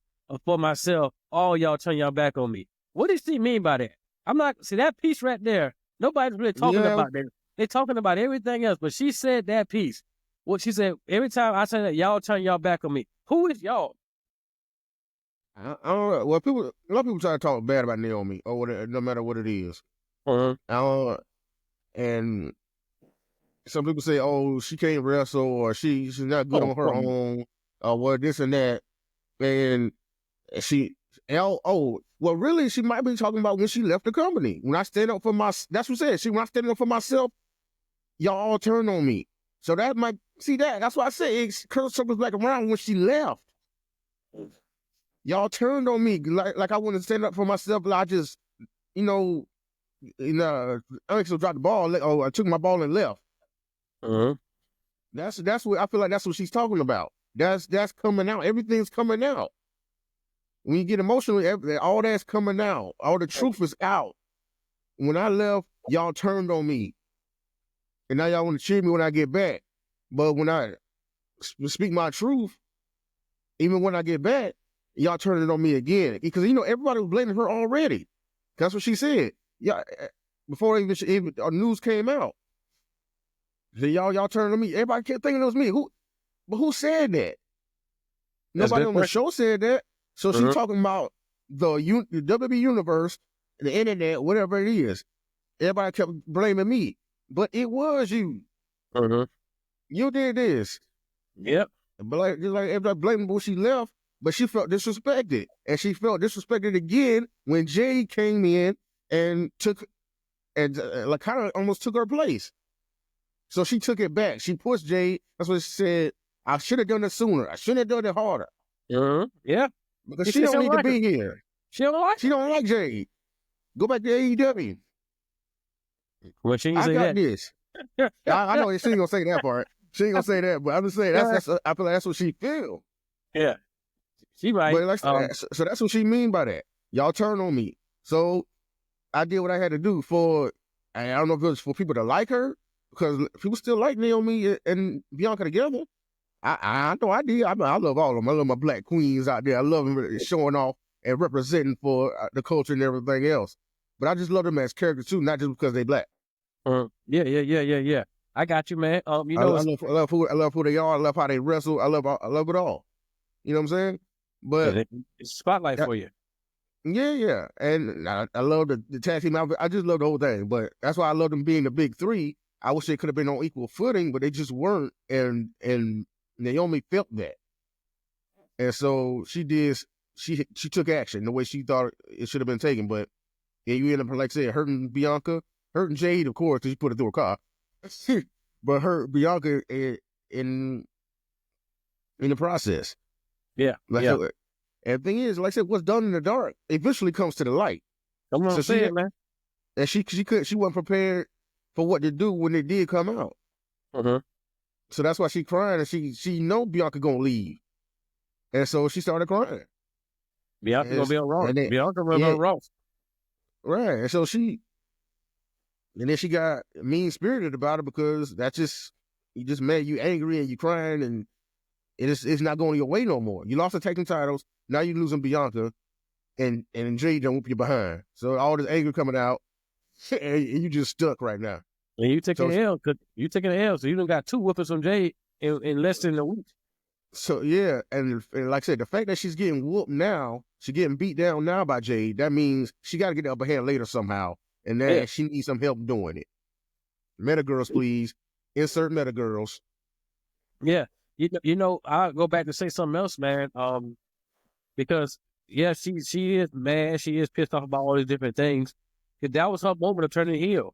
for myself, all y'all turn y'all back on me? What did she mean by that? I'm not, see that piece right there, nobody's really talking about that. They're talking about everything else, but she said that piece. What she said, every time I say that, y'all turn y'all back on me. Who is y'all? I don't know. Well, a lot of people try to talk bad about Naomi, or whatever, no matter what it is. And some people say, "Oh, she can't wrestle," or she's not good on her own, or what this and that. And well, really, she might be talking about when she left the company. When I stand up for that's what she said. When I stand up for myself, y'all all turn on me. So that might see that. That's why I say it circles back around when she left. Y'all turned on me like I want to stand up for myself, but I just, I actually dropped the ball. I took my ball and left. That's what I feel like. That's what she's talking about. That's coming out. Everything's coming out. When you get emotional, all that's coming out. All the truth is out. When I left, y'all turned on me, and now y'all want to cheer me when I get back. But when I speak my truth, even when I get back, y'all turn it on me again. Because everybody was blaming her already. That's what she said. Yeah, before even news came out. So y'all turned on me. Everybody kept thinking it was me. Who said that? Nobody on the show said that. So she's talking about the WWE universe, the internet, whatever it is. Everybody kept blaming me, but it was you. You did this. Yep. But just like everybody blaming when she left, but she felt disrespected, and she felt disrespected again when Jade came in and took and like kind of almost took her place. So she took it back. She pushed Jade. That's what she said. I should have done it sooner. I shouldn't have done it harder. Yeah, because she don't need to be here. She don't like. She don't like Jade. Go back to AEW. Well, she ain't I say got that. this. I know she ain't gonna say that part. She ain't gonna say that, but I'm just saying that's I feel like that's what she feel. Yeah, she right. But like, so that's what she mean by that. Y'all turn on me. So I did what I had to do for. And I don't know if it was for people to like her because people still like Naomi and Bianca together. I know I did. I love all of them. I love my black queens out there. I love them showing off and representing for the culture and everything else. But I just love them as characters too, not just because they black. Yeah. I got you, man. You know, I love who they are. I love how they wrestle. I love it all. You know what I'm saying? But it's a spotlight for you. Yeah. And I love the tag team. I just love the whole thing. But that's why I love them being the big three. I wish they could have been on equal footing, but they just weren't. And Naomi felt that. And so she did. She took action the way she thought it should have been taken. But yeah, you end up, like I said, hurting Bianca, hurting Jade, of course, because you put it through a car. But hurt Bianca in the process. Yeah. And the thing is, like I said, what's done in the dark eventually comes to the light. I'm gonna say it, man. And she wasn't prepared for what to do when it did come out. So that's why she crying, and she know Bianca gonna leave, and so she started crying. Bianca gonna be on Raw. Bianca gonna be on Raw. Right, and so and then she got mean spirited about it because you just mad, you angry, and you crying, and it's not going your way no more. You lost the tag team titles, now you losing Bianca, and Jay don't whoop you behind. So all this anger coming out, and you just stuck right now. And you taking the L, so you done got 2 whoopings from Jay in less than a week. So yeah, and like I said, the fact that she's getting whooped now, she's getting beat down now by Jade, that means she got to get the upper hand later somehow, and then she needs some help doing it. Meta girls, please insert meta girls. Yeah, you know, I'll go back to say something else, man. Because she is mad, she is pissed off about all these different things. Because that was her moment of turning heel,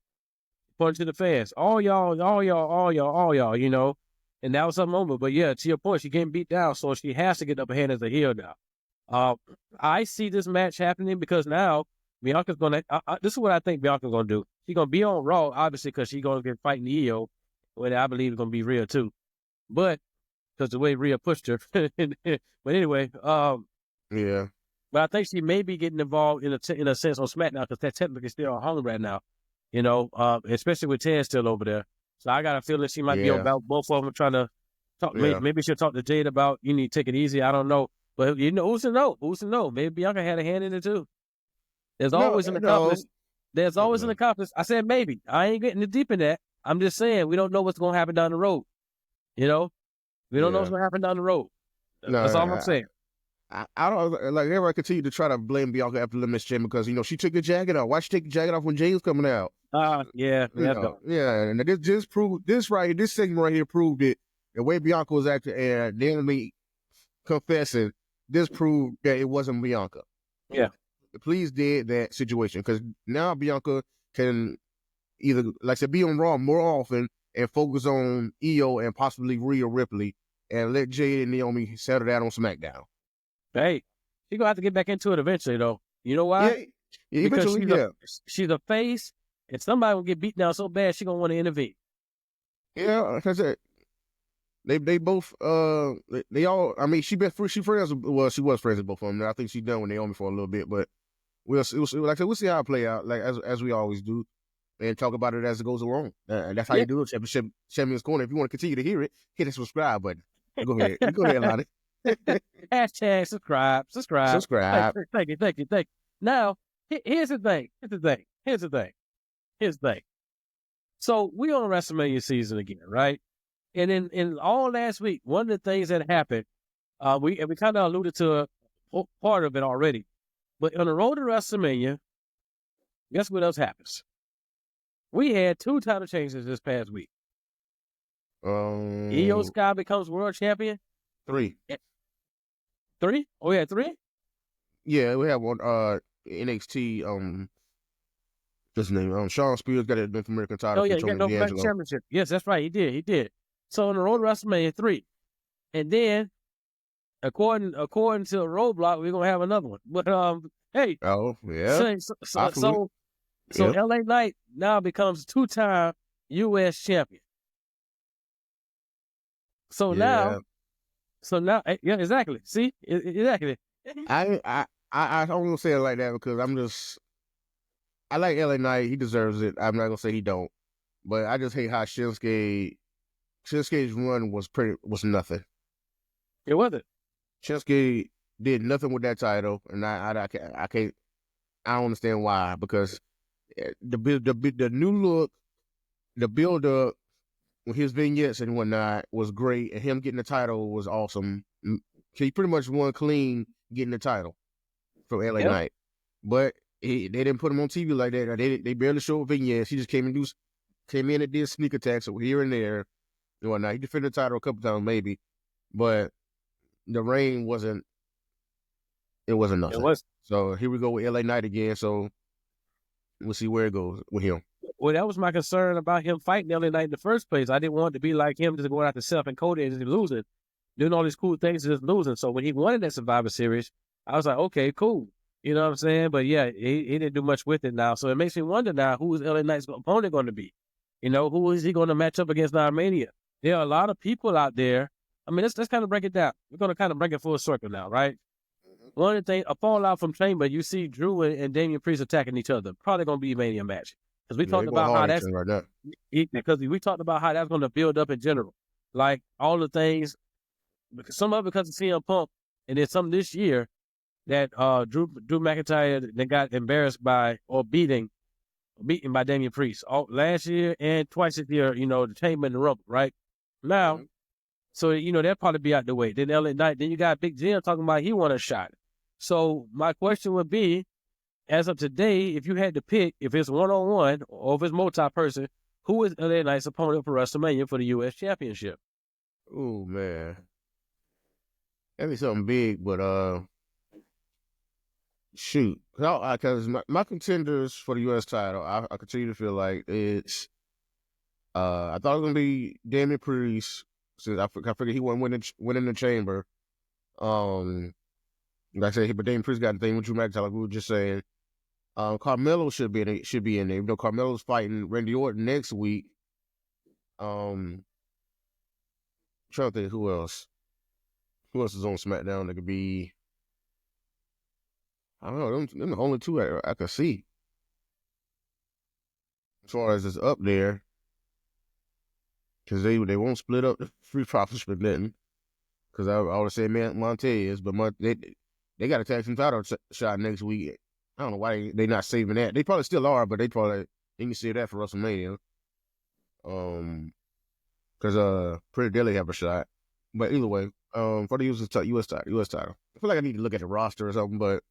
pointing to the fans, all y'all, you know. And that was her moment. But yeah, to your point, she getting beat down, so she has to get up ahead as a heel now. I see this match happening because now Bianca's gonna. This is what I think Bianca's gonna do. She's gonna be on Raw, obviously, because she's gonna get fighting Io, when I believe it's gonna be Rhea too. But because the way Rhea pushed her. But anyway, yeah. But I think she may be getting involved in a sense on SmackDown because that's technically still on home right now. You know, especially with Ted still over there. So I got a feeling she might be about both of them trying to talk. Yeah. Maybe she'll talk to Jade about, you need to take it easy. I don't know. But, you know, who's to know? Who's to know? Maybe Bianca had a hand in it, too. There's always an accomplice. There's always an accomplice. I said maybe. I ain't getting deep in that. I'm just saying we don't know what's going to happen down the road. You know? We don't know what's going to happen down the road. That's all I'm saying. I don't, like, everybody continue to try to blame Bianca after the Miss Jim because, you know, she took the jacket off. Why she take the jacket off when Jay was coming out? Yeah. And this proved, this segment right here proved it. The way Bianca was acting and Naomi confessing, this proved that it wasn't Bianca. Yeah. Please did that situation because now Bianca can either, like I said, be on Raw more often and focus on Io and possibly Rhea Ripley and let Jay and Naomi settle that on SmackDown. Hey, she's going to have to get back into it eventually, though. You know why? Yeah, eventually, she's a face, and somebody will get beat down so bad, she's going to want to intervene. Yeah, like I said, they both, they all, I mean, she was friends with both of them. I think she's done with Naomi for a little bit, but we'll see how it play out, like, as we always do, and talk about it as it goes along. And that's how you do it, Champion's Corner. If you want to continue to hear it, hit the subscribe button. Go ahead, Lonnie. Hashtag subscribe. Thank you. Now, here's the thing. So we on WrestleMania season again, right? And in all last week, one of the things that happened, we kind of alluded to a part of it already. But on the road to WrestleMania, guess what else happens? We had 2 title changes this past week. Io Sky becomes world champion. 3. 3? Oh, yeah, 3? Yeah, we have one. NXT. What's his name? Sean Spears got it North American title Oh, yeah, from he got Tony no American D'Angelo. Championship. Yes, that's right. He did. So on the road to WrestleMania 3. And then, according to Roadblock, we're going to have another one. But, hey, Oh yeah, so Yep. LA Knight now becomes 2-time U.S. champion. So now, yeah, exactly. See, exactly. I don't want to say it like that because I like LA Knight. He deserves it. I'm not gonna say he don't, but I just hate how Shinsuke's run was nothing. It wasn't. Shinsuke did nothing with that title, and I can't. I don't understand why, because the new look, the build up with his vignettes and whatnot was great, and him getting the title was awesome. He pretty much won clean getting the title from LA Knight, but they didn't put him on TV like that. They barely showed vignettes. He just came in and did sneak attacks here and there and whatnot. He defended the title a couple times maybe, but the reign wasn't. It wasn't nothing. It was. So here we go with LA Knight again. So we'll see where it goes with him. Well, that was my concern about him fighting LA Knight in the first place. I didn't want it to be like him just going after Self and Cody and just losing, doing all these cool things and just losing. So when he won that Survivor Series, I was like, okay, cool. You know what I'm saying? But yeah, he didn't do much with it now. So it makes me wonder now, who is LA Knight's opponent going to be? You know, who is he going to match up against in Mania? There are a lot of people out there. I mean, let's kind of break it down. We're going to kind of bring it full circle now, right? One of the things, a fallout from Chamber, you see Drew and Damian Priest attacking each other. Probably going to be a Mania match. Because we talked about how that's because we talked about how that's going to build up in general. Like all the things, some of it because of CM Punk, and then some this year that Drew McIntyre they got embarrassed by or beaten by Damian Priest last year and twice this year. You know, the Chamber and the Rumble, right? Now, so you know that probably be out the way. Then LA Knight, then you got Big Jim talking about he want a shot. So my question would be, as of today, if you had to pick, if it's one-on-one or if it's multi-person, who is LA Knight's opponent for WrestleMania for the U.S. Championship? Oh man, that'd be something big, but shoot, because my contenders for the U.S. title, I continue to feel like it's. I thought it was gonna be Damian Priest, since I figured he wasn't winning the Chamber. Like I said, but Damian Priest got the thing with Drew McIntyre, like we were just saying. Carmelo should be in there. You know, Carmelo's fighting Randy Orton next week. Trying to think who else. Who else is on SmackDown that could be? I don't know. Them the only two I could see. As far as it's up there, because they won't split up the free profits for nothing. Because I always say Montez, but they got a tag team title shot next week. I don't know why they not saving that. They probably still are, but they can save that for WrestleMania. Because Pretty Deadly have a shot. But either way, for the U.S. title. I feel like I need to look at the roster or something, but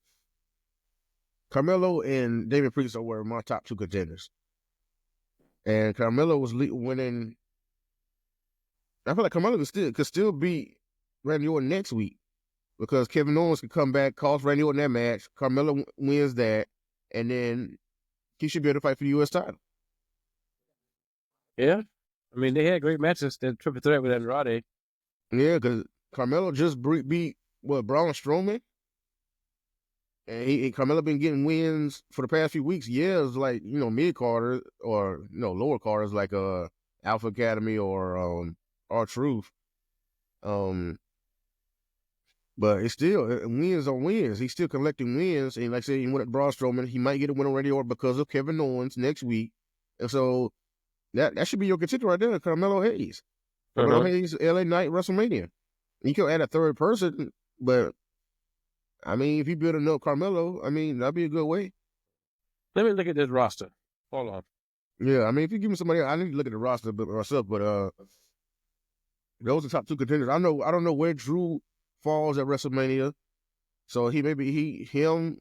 Carmelo and Damian Priest were my top two contenders. And Carmelo was winning. I feel like Carmelo could still beat Randy Orton next week because Kevin Owens could come back, cost Randy Orton that match. Carmelo wins that, and then he should be able to fight for the U.S. title. Yeah. I mean, they had great matches, that triple threat with Andrade. Yeah, because Carmelo just beat Braun Strowman, and Carmelo been getting wins for the past few weeks. Yeah, it's like mid carders or lower carders like Alpha Academy or R-Truth. But it's still wins on wins. He's still collecting wins, and like I said, he went at Braun Strowman. He might get a win on Randy Orton because of Kevin Owens next week, and so that should be your contender right there, Carmelo Hayes. Carmelo Hayes, LA Knight, WrestleMania. You can add a third person, but I mean, if you build enough Carmelo, I mean, that'd be a good way. Let me look at this roster. Hold on. Yeah, I mean, if you give me somebody else, I need to look at the roster myself, but those are top two contenders. I don't know where Drew falls at WrestleMania, so him,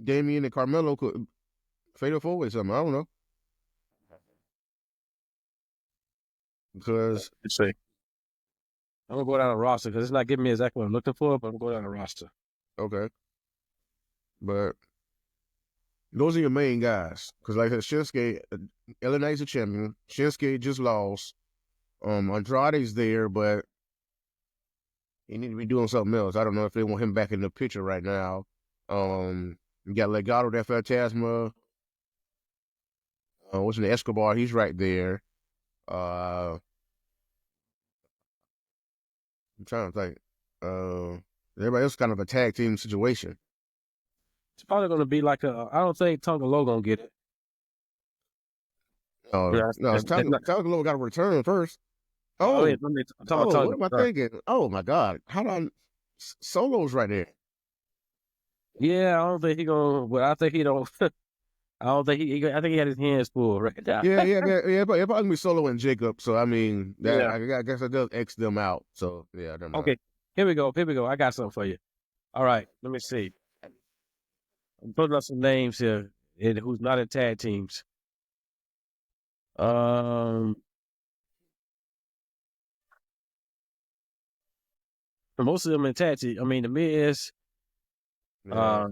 Damian, and Carmelo could fatal four-way something. I don't know. Because I'm gonna go down the roster because it's not giving me exactly what I'm looking for, but I'm gonna go down the roster. Okay. But those are your main guys. Because like I said, Shinsuke, LA Knight's a champion. Shinsuke just lost. Andrade's there, but he need to be doing something else. I don't know if they want him back in the picture right now. You got Legado del Fantasma. What's in the Escobar? He's right there. I'm trying to think. Everybody else kind of a tag team situation. It's probably gonna be like I don't think Tonga Low gonna get it. No, it's Tonga Low got to return first. Oh, yeah, I'm talking about what am I thinking? Oh my God, how do Solo's right there? Yeah, I don't think he gonna. But I think he don't. I don't think I think he had his hands full right now. Yeah. But it probably be Solo and Jacob. So I mean, Yeah. I guess that does X them out. So yeah, never mind. Okay, here we go. I got something for you. All right, let me see. I'm putting up some names here who's not in tag teams. Most of them in tag team. I mean, The Miz. Yeah.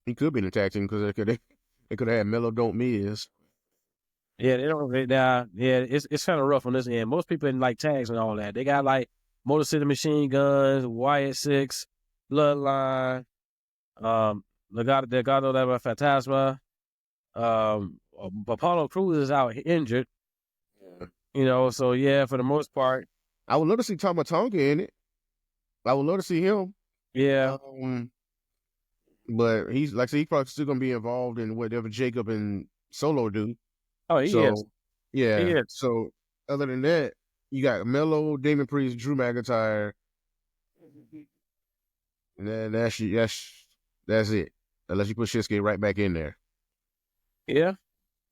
He could be in the tag team because they could have had Mello Don't Miz. Yeah, they don't right now. Yeah, it's kind of rough on this end. Most people in like tags and all that. They got like Motor City Machine Guns, Wyatt Six, Bloodline, Legado del Fantasma. Apollo Crews is out injured. Yeah. You know, so yeah, for the most part. I would love to see Tama Tonga in it. I would love to see him. Yeah. But he's like I said, he's probably still gonna be involved in whatever Jacob and Solo do. Oh, he is. Yeah. He is. So other than that, you got Mello, Damon Priest, Drew McIntyre, and then that's it. Unless you put Shinsuke right back in there. Yeah.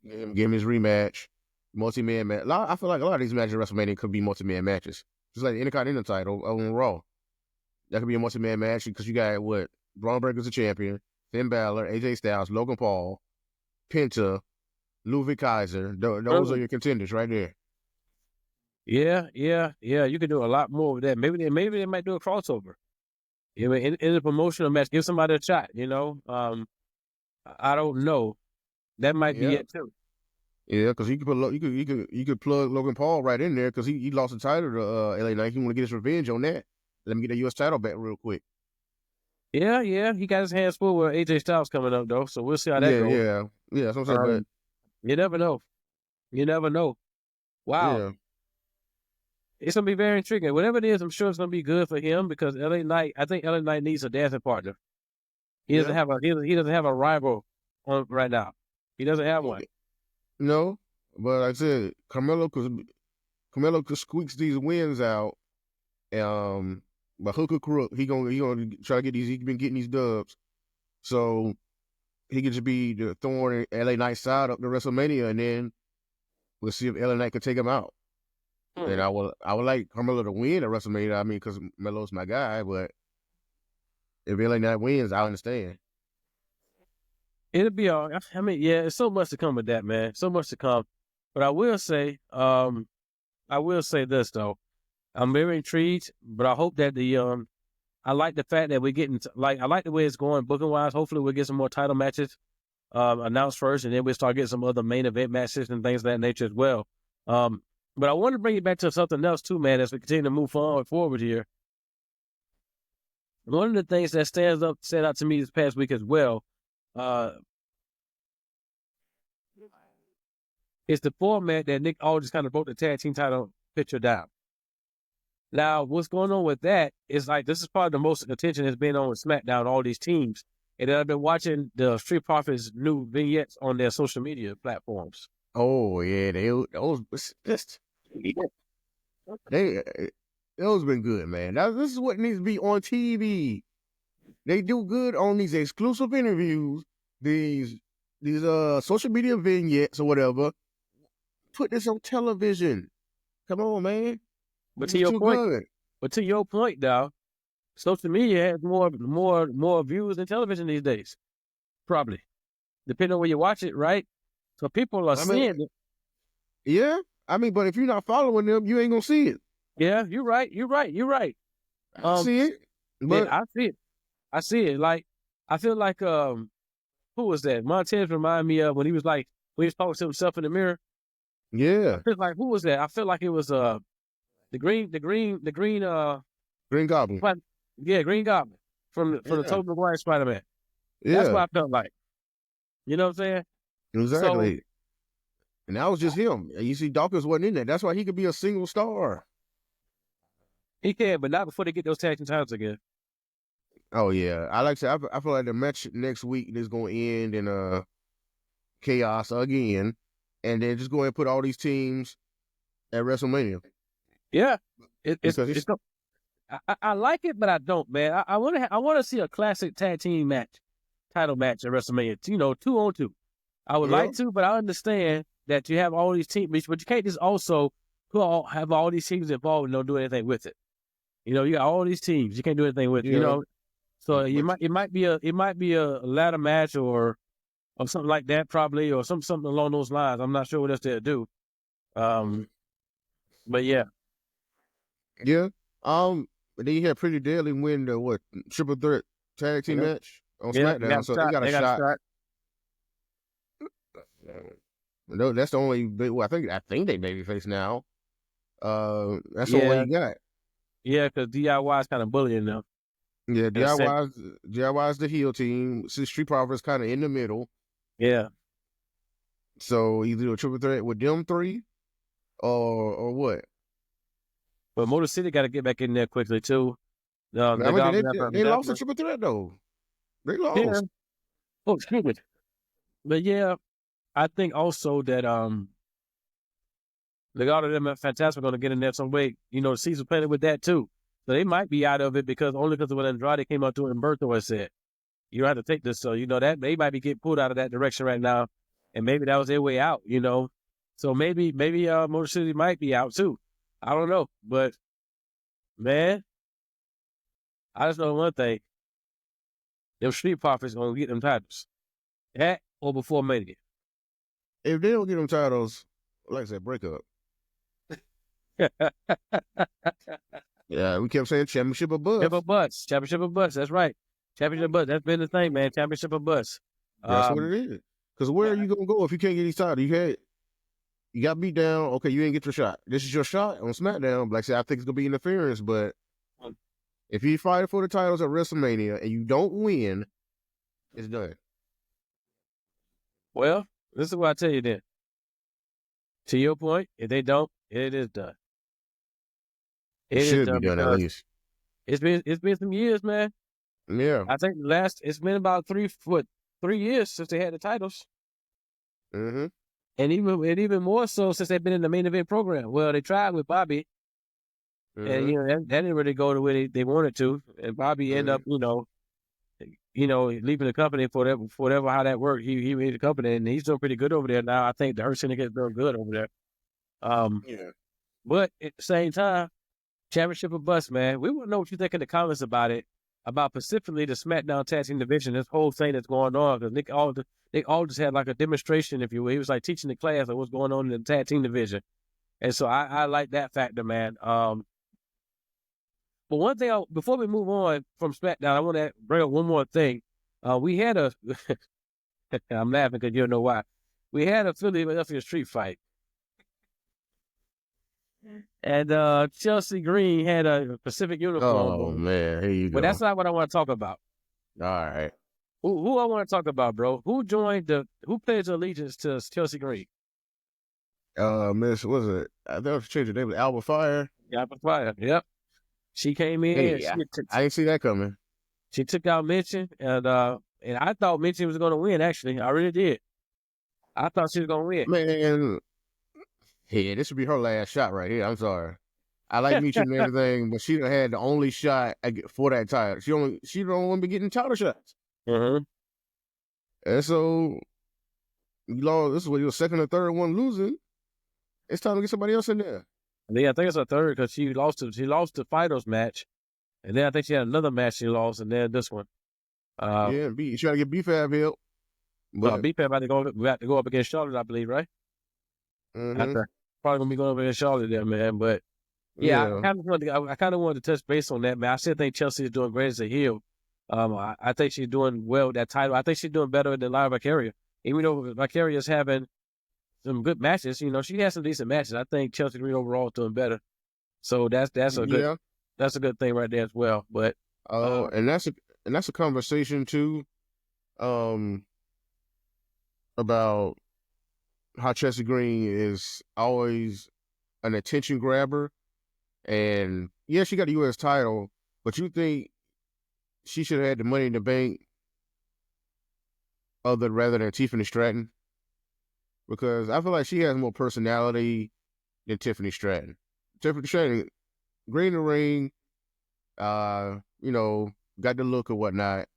Give him his rematch, multi-man match. I feel like a lot of these matches at WrestleMania could be multi-man matches. Just like the Intercontinental title on Raw. That could be a multi-man match because you got what? Braun Breaker's a champion, Finn Balor, AJ Styles, Logan Paul, Penta, Ludwig Kaiser. Those are your contenders right there. Yeah. You could do a lot more with that. Maybe they might do a crossover. You know, in a promotional match, give somebody a shot. You know, I don't know. That might be it too. Yeah, because you could plug Logan Paul right in there because he lost the title to LA Knight. He want to get his revenge on that. Let me get the U.S. title back real quick. Yeah. He got his hands full with AJ Styles coming up though, so we'll see how that goes. Yeah. That's what I'm saying. You never know. Wow. Yeah. It's gonna be very intriguing. Whatever it is, I'm sure it's gonna be good for him because I think LA Knight needs a dancing partner. He doesn't have a rival on right now. He doesn't have one. No, but like I said, Carmelo could squeaks these wins out. But Hooker Crook, he gonna try to get these. He's been getting these dubs, so he could just be the thorn in LA Knight's side up to WrestleMania, and then we'll see if LA Knight can take him out. And I would like Carmelo to win at WrestleMania. I mean, because Melo's my guy, but if LA Knight wins, I understand. It'll be all. I mean, yeah, it's so much to come with that, man. So much to come. But I will say this though. I'm very intrigued, but I hope that I like the fact that we're getting I like the way it's going booking wise. Hopefully we'll get some more title matches announced first, and then we'll start getting some other main event matches and things of that nature as well. But I want to bring it back to something else too, man, as we continue to move forward here. One of the things that stand out to me this past week as well, is the format that Nick Aldis kind of broke the tag team title picture down. Now, what's going on with that is like this is probably the most attention has been on SmackDown, all these teams. And then I've been watching the Street Profits new vignettes on their social media platforms. Oh yeah, those been good, man. This is what needs to be on TV. They do good on these exclusive interviews, these social media vignettes or whatever. Put this on television. Come on, man. But to your point, now, social media has more views than television these days. Probably, depending on where you watch it, right? So people are seeing it. Yeah, I mean, but if you're not following them, you ain't gonna see it. Yeah, you're right. I see it, but I see it. I see it. Like, I feel like who was that? Montez reminded me of when he was talking to himself in the mirror. yeah, I feel like who was that? I feel like it was the green Green Goblin. Green Goblin from the Tobey Maguire Spider-Man. That's Yeah, what I felt like. You know what I'm saying? exactly. And that was just him. And you see, Dawkins wasn't in there. That's why he could be a single star. He can, but not before they get those tag team titles again. Oh yeah, I like to say I feel like the match next week is going to end in chaos again, and then just go ahead and put all these teams at WrestleMania. Yeah, I like it, but I don't, man. I want to see a classic tag team title match at WrestleMania. 2-on-2. I would like to, but I understand that you have all these teams, but you can't just also have all these teams involved and don't do anything with it. You got all these teams, you can't do anything with it. So it might be a ladder match or something like that probably, or something along those lines. I'm not sure what else they'll do. But yeah. Yeah. But then you had Pretty Deadly win the triple threat tag team match on SmackDown, so they got a shot. No, that's the only. I think they babyface now. That's the only you got. Yeah, because DIY is kind of bullying them. Yeah, DIY is the heel team. Street Profits kind of in the middle. Yeah. So either a triple threat with them three, or what? But Motor City got to get back in there quickly too. They lost the triple threat though. They lost. Yeah. Oh, excuse me. But yeah, I think also that Legado them at Fantastic going to get in there some way. Caesar playing with that too. So they might be out of it because of when Andrade came out to Humberto and said, "You don't have to take this." So that they might be getting pulled out of that direction right now, and maybe that was their way out. So maybe Motor City might be out too. I don't know, but man, I just know one thing: them Street Profits gonna get them titles, at or before Mania. If they don't get them titles, like I said, break up. Yeah, we kept saying championship or bust. Championship or bust. That's right. Championship or bust. That's been the thing, man. Championship or bust. That's what it is. Because where are you gonna go if you can't get these titles? You got beat down. Okay, you didn't get your shot. This is your shot on SmackDown. Like I said, I think it's gonna be interference. But if you fight for the titles at WrestleMania and you don't win, it's done. Well, this is what I tell you then. To your point, if they don't, it is done. It should be done at least. It's been some years, man. Yeah. I think it's been about 3 years since they had the titles. Mm-hmm. And even more so since they've been in the main event program. Well, they tried with Bobby, and that didn't really go the way they wanted to. And Bobby ended up, leaving the company for whatever how that worked. He made the company, and he's doing pretty good over there now. I think the Hurt Syndicate is doing good over there. But at the same time, championship or bust, man. We want to know what you think in the comments about it, about specifically the SmackDown Tag Team division, this whole thing that's going on. Because Nick Aldis had like a demonstration, if you will. He was like teaching the class of what's going on in the tag team division. And so I like that factor, man. But one thing, before we move on from SmackDown, I want to bring up one more thing. We had I'm laughing because you don't know why. We had a Philadelphia street fight. And Chelsea Green had a Pacific uniform. Oh, man. Here you go. But that's not what I want to talk about. All right. Who I want to talk about, bro? Who pledged allegiance to Chelsea Green? Miss, was it? I think she changed her name. Alba Fire. Alba Fire, yep. She came in. Hey, I didn't see that coming. She took out Minchin, and I thought Minchin was going to win, actually. I really did. I thought she was going to win. Man, yeah, this would be her last shot right here. I'm sorry. I like Minchin and everything, but she done had the only shot for that title. She don't want to be getting title shots. Mm-hmm. And so, you lost. This is what your second or third one losing. It's time to get somebody else in there. Yeah, I think it's her third because she lost the finals match, and then I think she had another match she lost, and then this one. She tried to get B-Fab help. But B-Fab had to go up against Charlotte, I believe, right? Mm-hmm. probably gonna be going over in Charlotte there, man. But yeah, I kind of wanted to touch base on that, man. I still think Chelsea is doing great as a heel. I think she's doing well with that title. I think she's doing better than Lyra Valkyria. Even though Valkyria's having some good matches, you know, she has some decent matches. I think Chelsea Green overall is doing better. So that's a good thing right there as well. But and that's a conversation too, about how Chelsea Green is always an attention grabber, and yeah, she got a U.S. title, but you think she should have had the Money in the Bank rather than Tiffany Stratton? Because I feel like she has more personality than Tiffany Stratton. Tiffany Stratton, green in the ring, you know, got the look or whatnot,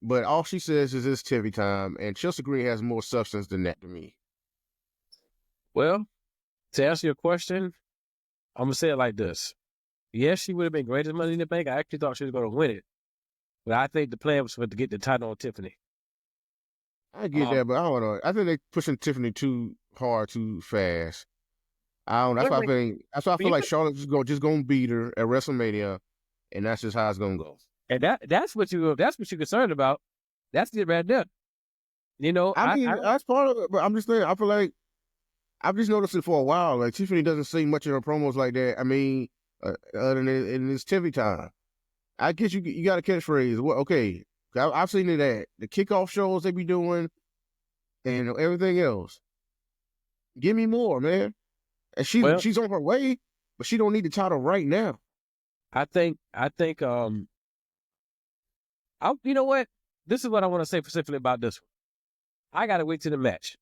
but all she says is it's Tiffy time, and Chelsea Green has more substance than that to me. Well, to answer your question, I'm gonna say it like this: yes, she would have been great as Money in the Bank. I actually thought she was gonna win it, but I think the plan was to get the title on Tiffany. I get that, but I don't know. I think they're pushing Tiffany too hard, too fast. I don't. That's why I think. That's why I feel like Charlotte's just gonna beat her at WrestleMania, and that's just how it's gonna go. And that's what you're concerned about. That's it right there. You know, I mean, that's part of it. But I'm just saying. I feel like I've just noticed it for a while. Like Tiffany doesn't say much in her promos like that. I mean, other than in this Tiffy time, I guess you got a catchphrase. Well, okay. I've seen it at the kickoff shows they be doing and everything else. Give me more, man. And she's on her way, but she don't need the title right now. I think you know what? This is what I want to say specifically about this one. I gotta wait till the match.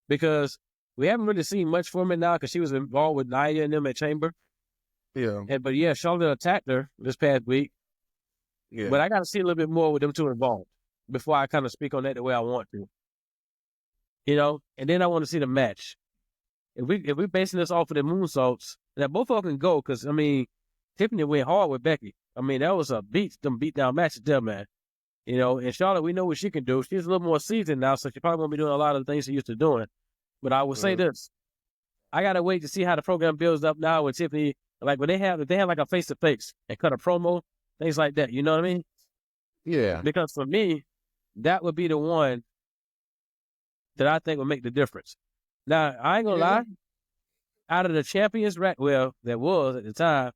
Because we haven't really seen much from it now because she was involved with Nia and them at Chamber. Yeah. But yeah, Charlotte attacked her this past week. Yeah. But I got to see a little bit more with them two involved before I kind of speak on that the way I want to. You know, and then I want to see the match. If we basing this off of the moonsaults, that both of them can go, because I mean, Tiffany went hard with Becky. I mean, that was a beat down matches there, man. You know, and Charlotte, we know what she can do. She's a little more seasoned now, so she probably won't be doing a lot of the things she used to doing. But I will say this: I gotta wait to see how the program builds up now with Tiffany. Like when they have like a face to face and cut a promo. Things like that, you know what I mean? Yeah. Because for me, that would be the one that I think would make the difference. Now, I ain't gonna lie. Out of the champions, that was at the time,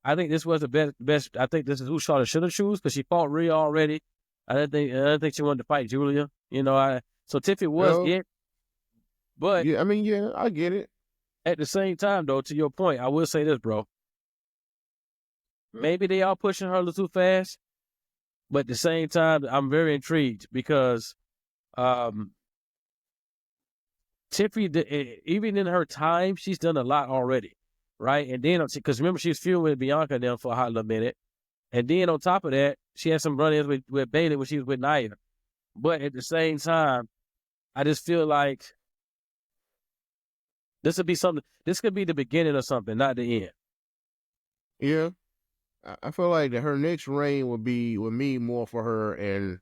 I think this was the best. I think this is who Charlotte should have chosen because she fought Rhea already. I didn't think she wanted to fight Julia. You know, so Tiffany was it. But yeah, I mean, yeah, I get it. At the same time, though, to your point, I will say this, bro. Maybe they are pushing her a little too fast, but at the same time, I'm very intrigued because Tiffany, even in her time, she's done a lot already, right? And then, because remember, she was feuding with Bianca and them for a hot little minute. And then on top of that, she had some run-ins with Bayley when she was with Nia. But at the same time, I just feel like this could be the beginning of something, not the end. Yeah. I feel like that her next reign would mean more for her, and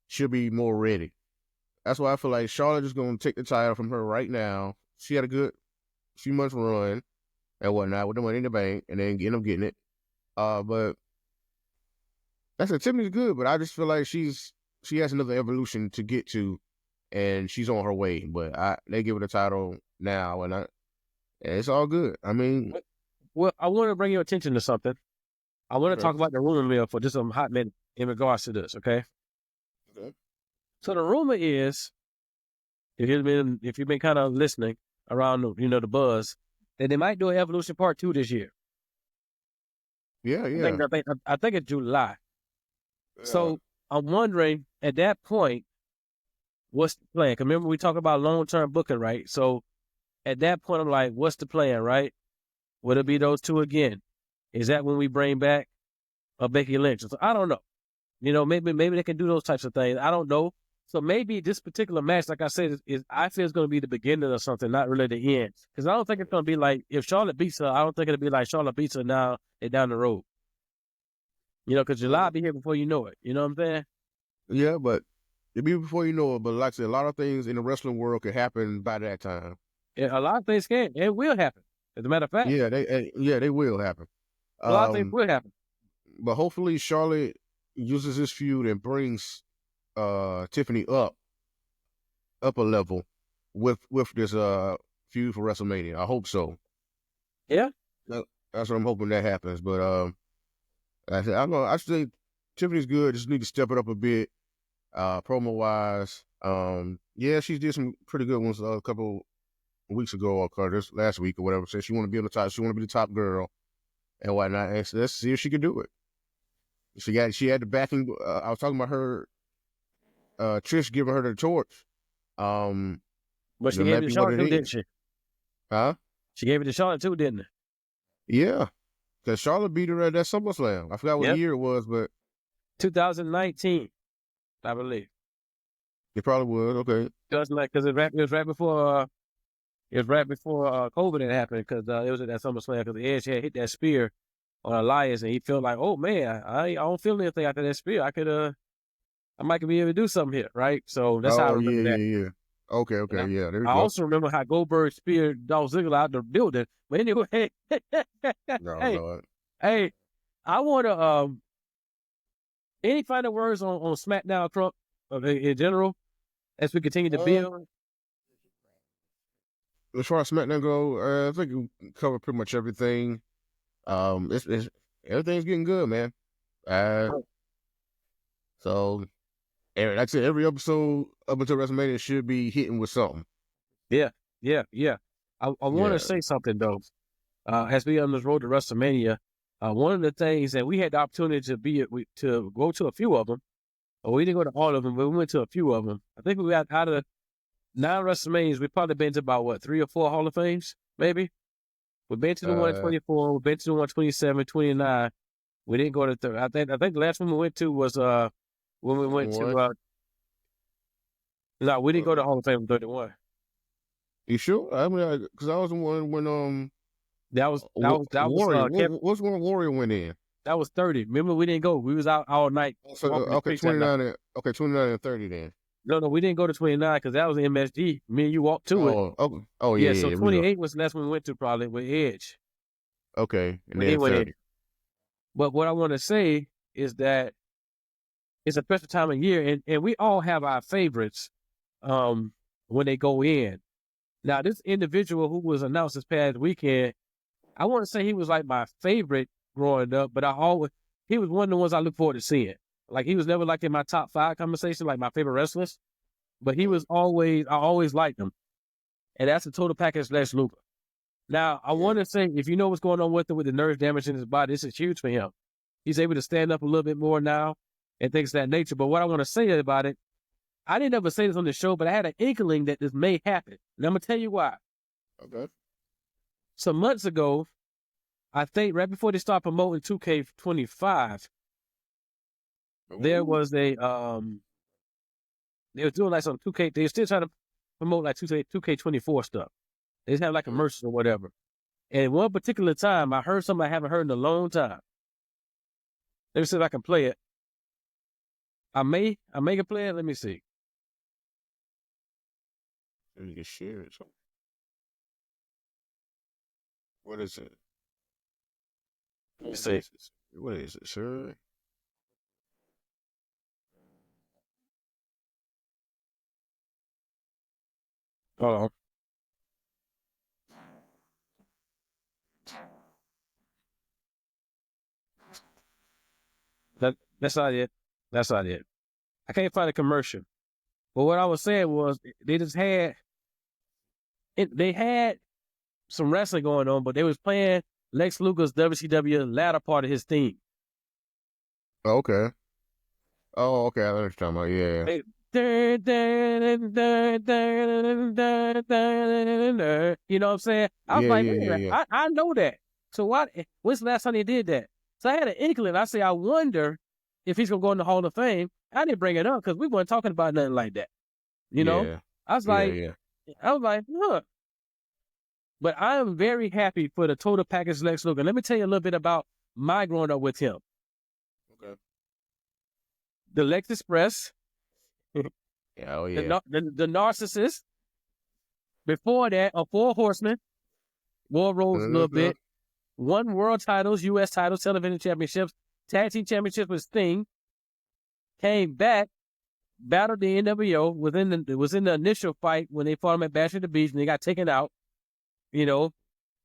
she'll be more ready. That's why I feel like Charlotte is going to take the title from her right now. She had a good few months run and whatnot with the Money in the Bank, and then end up getting it. But that's it. Tiffany's good, but I just feel like she has another evolution to get to, and she's on her way. But they give her the title now, and it's all good. I mean, well, I want to bring your attention to something. I want to talk about the rumor mill for just a hot minute in regards to this, okay? Okay. So the rumor is, if you've been kind of listening around, the buzz, that they might do an Evolution Part 2 this year. Yeah. I think it's July. Yeah. So I'm wondering, at that point, what's the plan? Because remember, we talk about long-term booking, right? So at that point, I'm like, what's the plan, right? Would it be those two again? Is that when we bring back a Becky Lynch? So I don't know. Maybe they can do those types of things. I don't know. So maybe this particular match, like I said, I feel it's going to be the beginning of something, not really the end. Because I don't think it's going to be like, if Charlotte beats her, I don't think it'll be like Charlotte beats her now, they're down the road. Because July will be here before you know it. You know what I'm saying? Yeah, but it'll be before you know it. But like I said, a lot of things in the wrestling world could happen by that time. A lot of things can and will happen. As a matter of fact, they will happen. a lot of things will happen. But hopefully Charlotte uses this feud and brings Tiffany up a level with this feud for WrestleMania. I hope so. Yeah, that's what I'm hoping that happens. But I think Tiffany's good. Just need to step it up a bit, promo wise. Yeah, she did some pretty good ones a couple weeks ago or this last week or whatever. Said she want to be on the top. She want to be the top girl and whatnot. And so let's see if she can do it. She had the backing. I was talking about her. Trish giving her the torch. but she gave it to Charlotte too, didn't she? Huh? She gave it to Charlotte too, didn't it? Yeah, because Charlotte beat her at that SummerSlam. I forgot what year it was, but 2019, I believe. It probably was. Okay. Because it was right before COVID had happened. Because it was at that SummerSlam. Because the Edge had hit that spear on Elias, and he felt like, oh man, I don't feel anything after that spear. I might be able to do something here, right? So that's how I remember that. Yeah. Okay, yeah. There you I go. also remember how Goldberg speared Dolph Ziggler out the building. But anyway, hey, I want to any final words on SmackDown, Trump, in general, as we continue to build? As far as SmackDown go, I think we covered pretty much everything. It's everything's getting good, man. So, like I said, every episode up until WrestleMania should be hitting with something. Yeah. I want to say something though. As we on this road to WrestleMania, one of the things that we had the opportunity to go to a few of them, but we didn't go to all of them, but we went to a few of them. I think we got out of 9 WrestleManias, we've probably been to about 3 or 4 Hall of Fames, maybe. We've been to the one at 24, we've been to the one 27, 29. We didn't go to 30. I think the last one we went to was when we went to no, we didn't go to Hall of Fame in 31. You sure? I mean, because I was the one when that was Warrior. What's when Warrior went in? That was 30. Remember, we didn't go. We was out all night. So, okay, 29 and 30 then. No, we didn't go to 29 because that was MSG. Me and you walked to it. Oh, yeah. So 28 was the last one we went to probably with Edge. Okay, and then 30. But what I want to say is that it's a special time of year, and we all have our favorites when they go in. Now, this individual who was announced this past weekend, I want to say he was like my favorite growing up, but he was one of the ones I look forward to seeing. Like, he was never like in my top 5 conversation, like my favorite wrestlers, but I always liked him. And that's the total package Lex Luger. Now, I want to say, if you know what's going on with him with the nerve damage in his body, this is huge for him. He's able to stand up a little bit more now and things of that nature. But what I want to say about it, I didn't ever say this on the show, but I had an inkling that this may happen. And I'm going to tell you why. Okay. Some months ago, I think right before they started promoting 2K25, there was they were doing like some 2K, they were still trying to promote like 2K24 stuff. They just have like commercials or whatever. And one particular time, I heard something I haven't heard in a long time. Let me see if I can play it. I may can play it. Let me see. You can share it. What is it? Let me see. What is it, sir? Hold on. That's not it. That's not it. I can't find a commercial. But what I was saying was they just had they had some wrestling going on, but they was playing Lex Luger's WCW latter part of his theme. Okay. Oh, okay. I understand. Yeah. You know what I'm saying? I was man, I know that. So when's the last time they did that? So I had an inkling. I say, I wonder if he's going to go in the Hall of Fame. I didn't bring it up because we weren't talking about nothing like that. You know? I was like, huh. But I am very happy for the total package Lex Luger. Let me tell you a little bit about my growing up with him. Okay. The Lex Express. The narcissist. Before that, 4 horsemen, War Rose a little bit, 1 world titles, U.S. titles, television championships, tag team championships with Sting. Came back, battled the NWO. Was in the initial fight when they fought him at Bash at the Beach, and they got taken out. You know,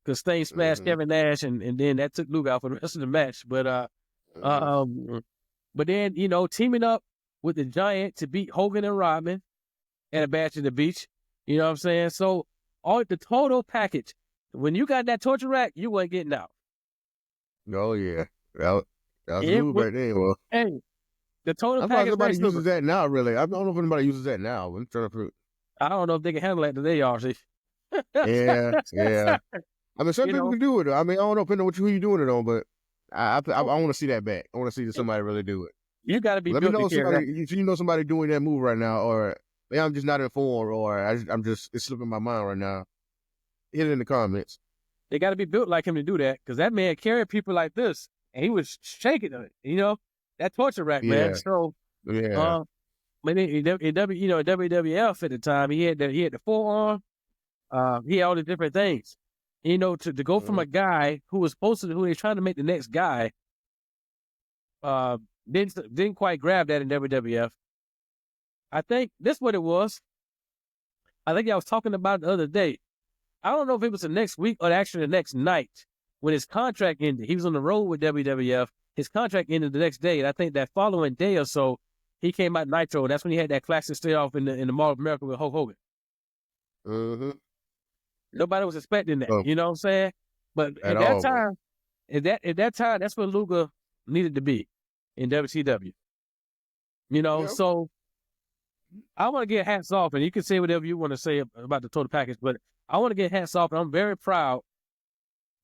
because Sting smashed Kevin Nash, and then that took Luger out for the rest of the match. But then teaming up with the Giant to beat Hogan and Rodman at a Bash at the Beach. You know what I'm saying? So all the total package. When you got that torture rack, you weren't getting out. Oh yeah, that was a move right there. Well, hey, the total I package. Nobody uses that now, really. I don't know if anybody uses that now. I'm trying to. I don't know if they can handle that today, RC. Yeah. I mean, some people can do it. I mean, I don't know depending on who you're doing it on, but I want to see that back. I want to see somebody really do it. You got to be. Let me know if you know somebody doing that move right now, or maybe I'm just not informed, or it's slipping my mind right now. Hit it in the comments. They got to be built like him to do that, because that man carried people like this, and he was shaking it. That torture rack, man. So yeah. But in WWF at the time, he had the forearm. He had all the different things. To go from a guy who was who they trying to make the next guy, didn't quite grab that in WWF. I think this is what it was. I think I was talking about it the other day. I don't know if it was the next week or actually the next night when his contract ended. He was on the road with WWF. His contract ended the next day, and I think that following day or so, he came out Nitro. That's when he had that classic stare-off in the Mall of America with Hulk Hogan. Mm-hmm. Nobody was expecting that. You know what I'm saying? But at that time, that's what Luger needed to be in WCW. So I want to get hats off, and you can say whatever you want to say about the total package, but I want to get hats off, and I'm very proud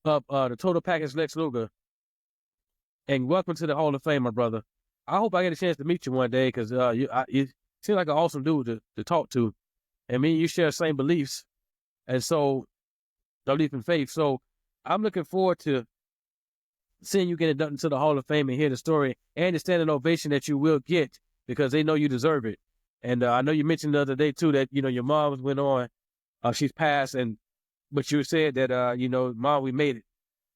of the total package Lex Luger. And welcome to the Hall of Fame, my brother. I hope I get a chance to meet you one day, because you seem like an awesome dude to talk to. And me and you share the same beliefs. And so, belief in faith. So I'm looking forward to seeing you get inducted into the Hall of Fame and hear the story and the standing ovation that you will get, because they know you deserve it. And I know you mentioned the other day, too, that, your mom went on. She's passed, but you said that, Mom, we made it.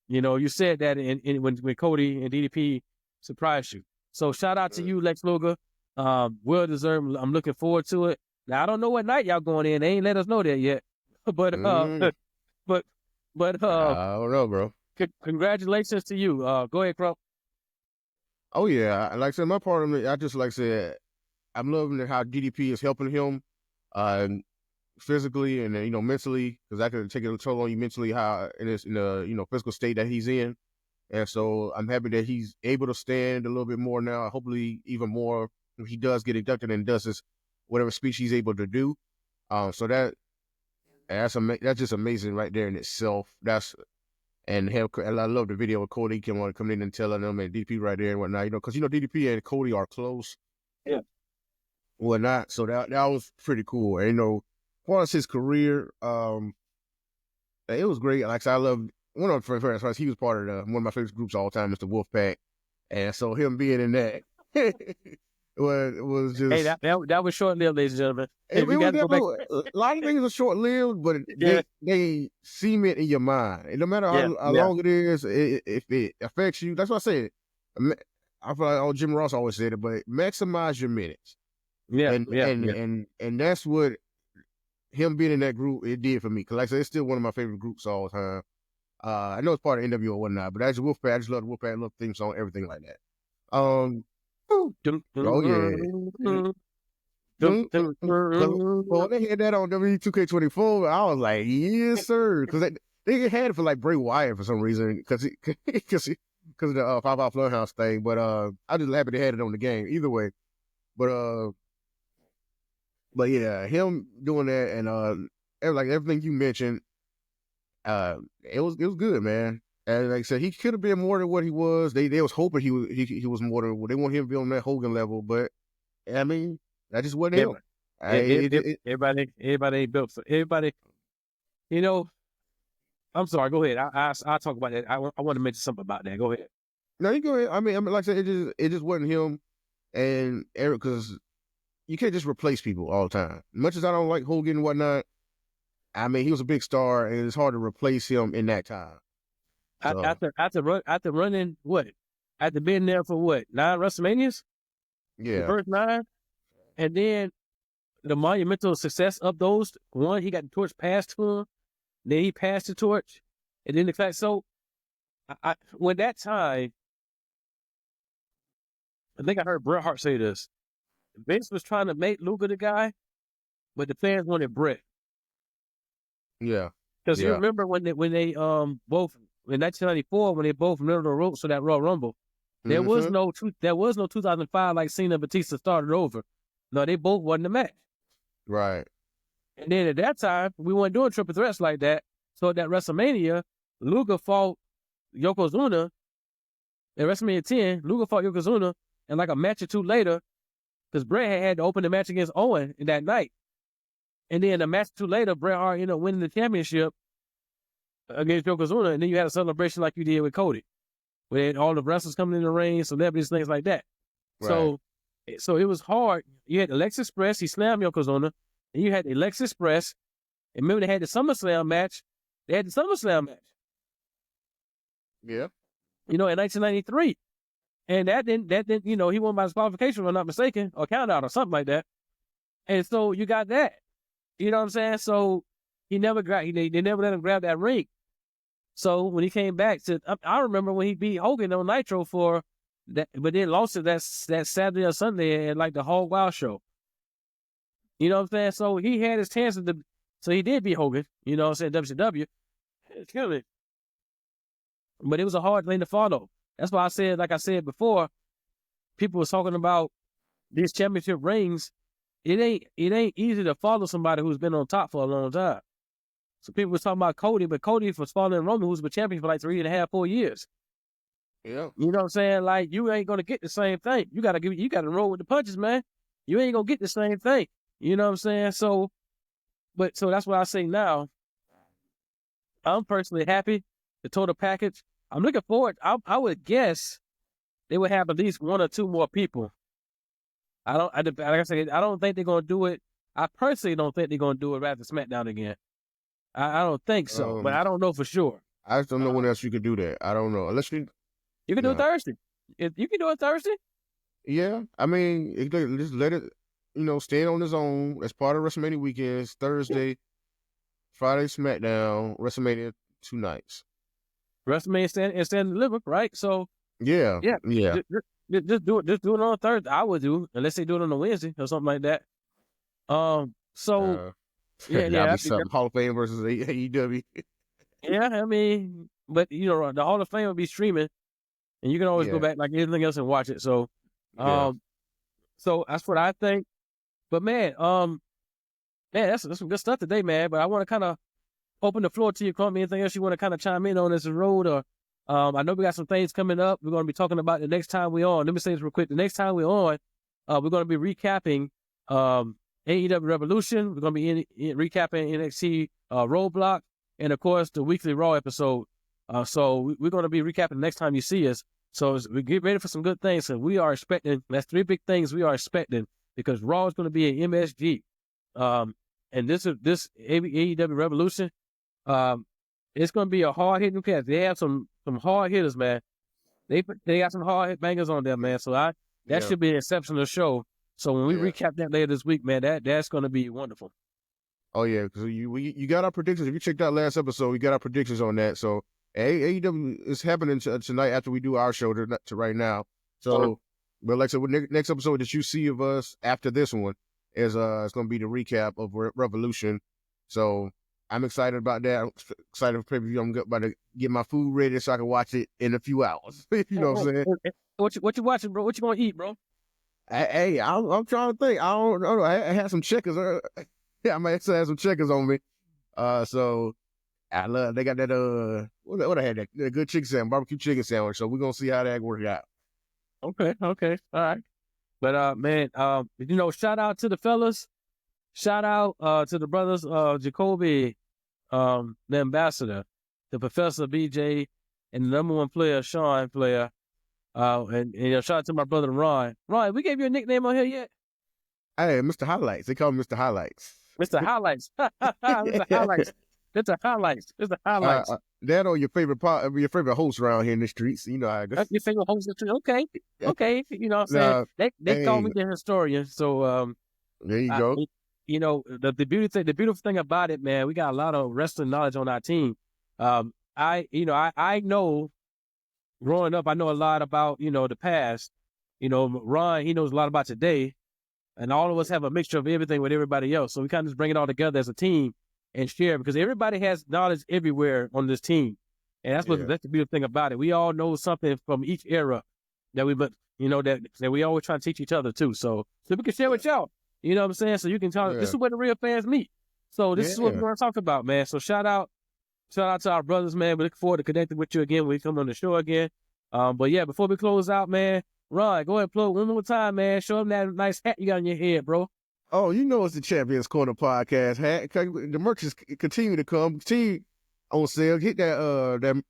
You said that when Cody and DDP surprised you. So shout out to you, Lex Luger. Well deserved. I'm looking forward to it. Now, I don't know what night y'all going in. They ain't let us know that yet. But I don't know, bro. Congratulations to you. Go ahead, Crump. Oh yeah, like I said, my part of it, I just I'm loving how DDP is helping him, physically and mentally, because that could take a toll on you mentally, how in the physical state that he's in, and so I'm happy that he's able to stand a little bit more now. Hopefully, even more if he does get inducted and does his whatever speech he's able to do. So that's just amazing right there in itself. And I love the video with Cody coming in and telling them, and DDP right there and whatnot. Because DDP and Cody are close. Yeah. Whatnot. So that was pretty cool. And as far as his career, it was great. Like I love one of my friends. He was part of one of my favorite groups all the time, Mr. Wolfpack, and so him being in that. was just... Hey, that was short-lived, ladies and gentlemen. Hey, a lot of things are short-lived, but they cement in your mind. And no matter how long it is, if it affects you, that's what I said. I feel like Jim Ross always said it, but maximize your minutes. And that's what him being in that group, it did for me. Because like I said, it's still one of my favorite groups all the time. I know it's part of NWO or whatnot, but as a Wolfpack, I just love the Wolfpack, love the theme song, everything like that. Oh yeah. Well, they had that on WWE 2K24. I was like, yes, sir, because they had it for like Bray Wyatt for some reason, because of the 5-Out Funhouse thing. But I just happy they had it on the game either way. But yeah, him doing that and like everything you mentioned, it was good, man. And like I said, he could have been more than what he was. They was hoping he was more than what they want him to be on that Hogan level, but I mean, that just wasn't him. Everybody ain't built for everybody. I'm sorry. Go ahead. I'll talk about that. I want to mention something about that. Go ahead. No, you go ahead. I mean, like I said, it just wasn't him. And Eric, because you can't just replace people all the time. Much as I don't like Hogan and whatnot, I mean, he was a big star, and it's hard to replace him in that time. So, After running what? After being there for what? 9 WrestleManias? The yeah. first 9? And then the monumental success of those, one, he got the torch passed to him, then he passed the torch, and then the fact, so when that time, I think I heard Bret Hart say this. Vince was trying to make Luger the guy, but the fans wanted Bret. Yeah. Because you remember when they both in 1994 when they both middle the ropes for that Royal Rumble, there was no 2005 like Cena and Batista started over. No, they both won the match. Right. And then at that time, we weren't doing triple threats like that. So at that WrestleMania, Luger fought Yokozuna. At WrestleMania 10, Luger fought Yokozuna, and like a match or two later, because Bret had to open the match against Owen in that night. And then a match or two later, Bret Hart ended up winning the championship against Yokozuna, and then you had a celebration like you did with Cody, where all the wrestlers coming in the ring, celebrities, things like that. Right. So it was hard. You had the Lex Express, he slammed Yokozuna, and you had the Lex Express, and remember they had the SummerSlam match. They had the SummerSlam match. Yeah. In 1993. And that didn't, he won by disqualification, if I'm not mistaken, or count out or something like that. And so you got that. You know what I'm saying? So he never they never let him grab that ring. So when he came back I remember when he beat Hogan on Nitro for that, but then lost it that Saturday or Sunday at like the Hog Wild show. You know what I'm saying? So he had his chances so he did beat Hogan, WCW. Excuse me. But it was a hard thing to follow. That's why I said, like I said before, people was talking about these championship rings. It ain't easy to follow somebody who's been on top for a long time. So people was talking about Cody, but Cody was following Roman, who's been champion for like 3.5, 4 years. Yeah. You know what I'm saying? Like, you ain't gonna get the same thing. You gotta roll with the punches, man. You ain't gonna get the same thing. You know what I'm saying? So that's what I say now. I'm personally happy. The total package. I'm looking forward. I would guess they would have at least 1 or 2 more people. Like I said, I don't think they're gonna do it. I personally don't think they're gonna do it after SmackDown again. I don't think so, but I don't know for sure. I just don't know when else you could do that. I don't know unless you can do it Thursday. If you can do it Thursday. Yeah, I mean, just let it, stand on its own as part of WrestleMania weekends. Thursday, Friday SmackDown, WrestleMania 2 nights. WrestleMania stand and deliver, right? So yeah. Just do it on Thursday. I would do, unless they do it on a Wednesday or something like that. That'd be something. Hall of Fame versus AEW. Yeah, I mean, but the Hall of Fame will be streaming, and you can always go back like anything else and watch it. So, so that's what I think. But man, that's some good stuff today, man. But I want to kind of open the floor to you, Crump. Anything else you want to kind of chime in on as a road, or I know we got some things coming up. We're going to be talking about the next time we're on. Let me say this real quick. The next time we're on, we're going to be recapping AEW Revolution. We're going to be recapping NXT Roadblock, and of course the weekly Raw episode. So we're going to be recapping the next time you see us. So we get ready for some good things. So we are expecting. That's 3 big things we are expecting, because Raw is going to be an MSG, and this AEW Revolution. It's going to be a hard hitting cast. They have some hard hitters, man. They got some hard hit bangers on there, man. So that should be an exceptional show. So when we recap that later this week, man, that's going to be wonderful. Oh yeah, because you got our predictions. If you checked out last episode, we got our predictions on that. So AEW is happening tonight after we do our show to right now. So, but like I said, next episode that you see of us after this one is it's going to be the recap of Revolution. So I'm excited about that. I'm excited for pay-per-view. I'm about to get my food ready so I can watch it in a few hours. You know what I'm saying? What you watching, bro? What you gonna eat, bro? Hey, I'm trying to think. I don't know. I had some checkers. I might have some checkers on me. So I love. They got that. What I had that good chicken sandwich, barbecue chicken sandwich. So we're gonna see how that works out. Okay, all right. But man, shout out to the fellas. Shout out to the brothers, Jacoby, the ambassador, the Professor BJ, and the number 1 player, Sean player. And shout out to my brother Ron. Ron, we gave you a nickname on here yet? Hey, Mr. Highlights. They call me Mr. Highlights. It's the highlights. It's the highlights. It's the highlights. It's the highlights. That or your favorite host around here in the streets. You know how it goes. Your favorite host? Okay. Okay. You know what I'm saying? They call me the historian. So there you go. You know, the beautiful thing about it, man, we got a lot of wrestling knowledge on our team. I know growing up, I know a lot about, the past. Ron, he knows a lot about today. And all of us have a mixture of everything with everybody else. So we kind of just bring it all together as a team and share, because everybody has knowledge everywhere on this team. And that's the beautiful thing about it. We all know something from each era that that we always try to teach each other too. So we can share with y'all. You know what I'm saying? So you can tell this is where the real fans meet. So this is what we're going to talk about, man. So shout out to our brothers, man. We look forward to connecting with you again when we come on the show again. But yeah, before we close out, man, Ron, go ahead and plug one more time, man. Show them that nice hat you got on your head, bro. Oh, it's the Champions Corner podcast hat. The merch is continue to come. Continue on sale. Hit that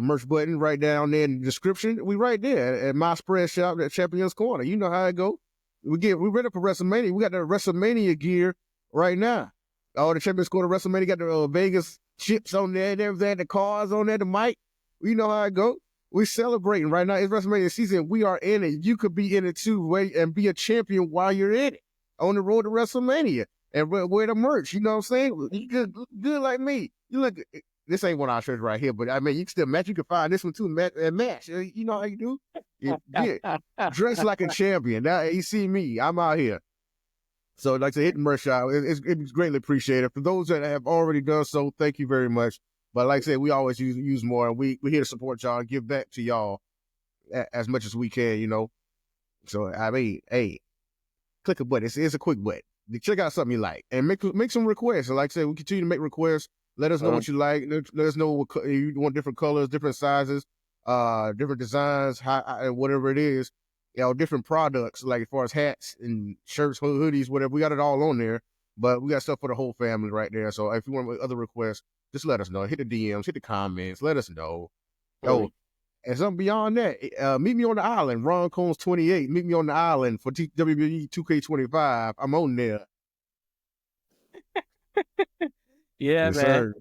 merch button right down there in the description. We right there at my spread shop at Champions Corner. You know how it go. We ready for WrestleMania. We got the WrestleMania gear right now. All the Champions Corner WrestleMania got the Vegas chips on there and everything, the cars on there, the mic. You know how it go. We're celebrating right now. It's WrestleMania season. We are in it. You could be in it too, and be a champion while you're in it. On the road to WrestleMania and wear the merch. You know what I'm saying? You good like me. You look. This ain't one of our shirts right here, but I mean, you can still match. You can find this one too and match. You know how you do? Yeah. Dress like a champion. Now you see me. I'm out here. So like to hit the merch out. It's greatly appreciated. For those that have already done so, thank you very much. But like I said, we always use more, and we're here to support y'all and give back to y'all as much as we can. So I mean, hey, click a button. It's a quick button. Check out something you like and make some requests. And like I said, we continue to make requests. Let us know what you like. Let us know what you want, different colors, different sizes, different designs, whatever it is. Different products, like as far as hats and shirts, hoodies, whatever. We got it all on there, but we got stuff for the whole family right there. So if you want other requests, just let us know. Hit the DMs, hit the comments, let us know. And something beyond that, meet me on the island, Ron Combs 28. Meet me on the island for WWE 2K25. I'm on there. Yeah, yes, man. Sir.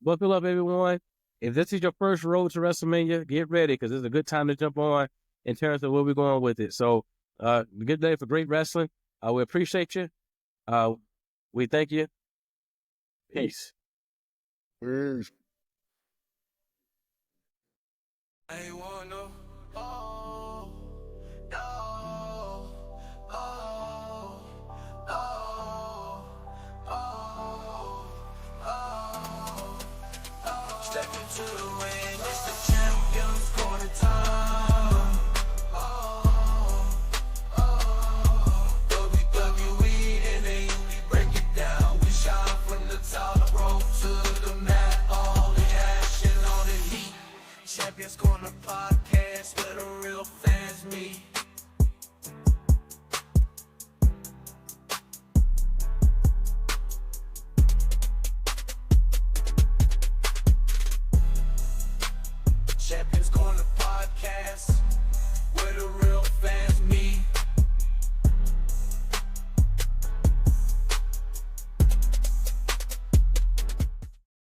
Buckle up, everyone. If this is your first road to WrestleMania, get ready, because it's a good time to jump on in terms of where we're going with it. So, good day for great wrestling. We appreciate you. We thank you. Peace. Peace. I ain't want no, oh, no, oh, step into the ring, it's the Champions Corner time. WWE, and they break it down. We shine from the top rope to the mat, all the action, all the heat. Champions Corner podcast where the real fans meet.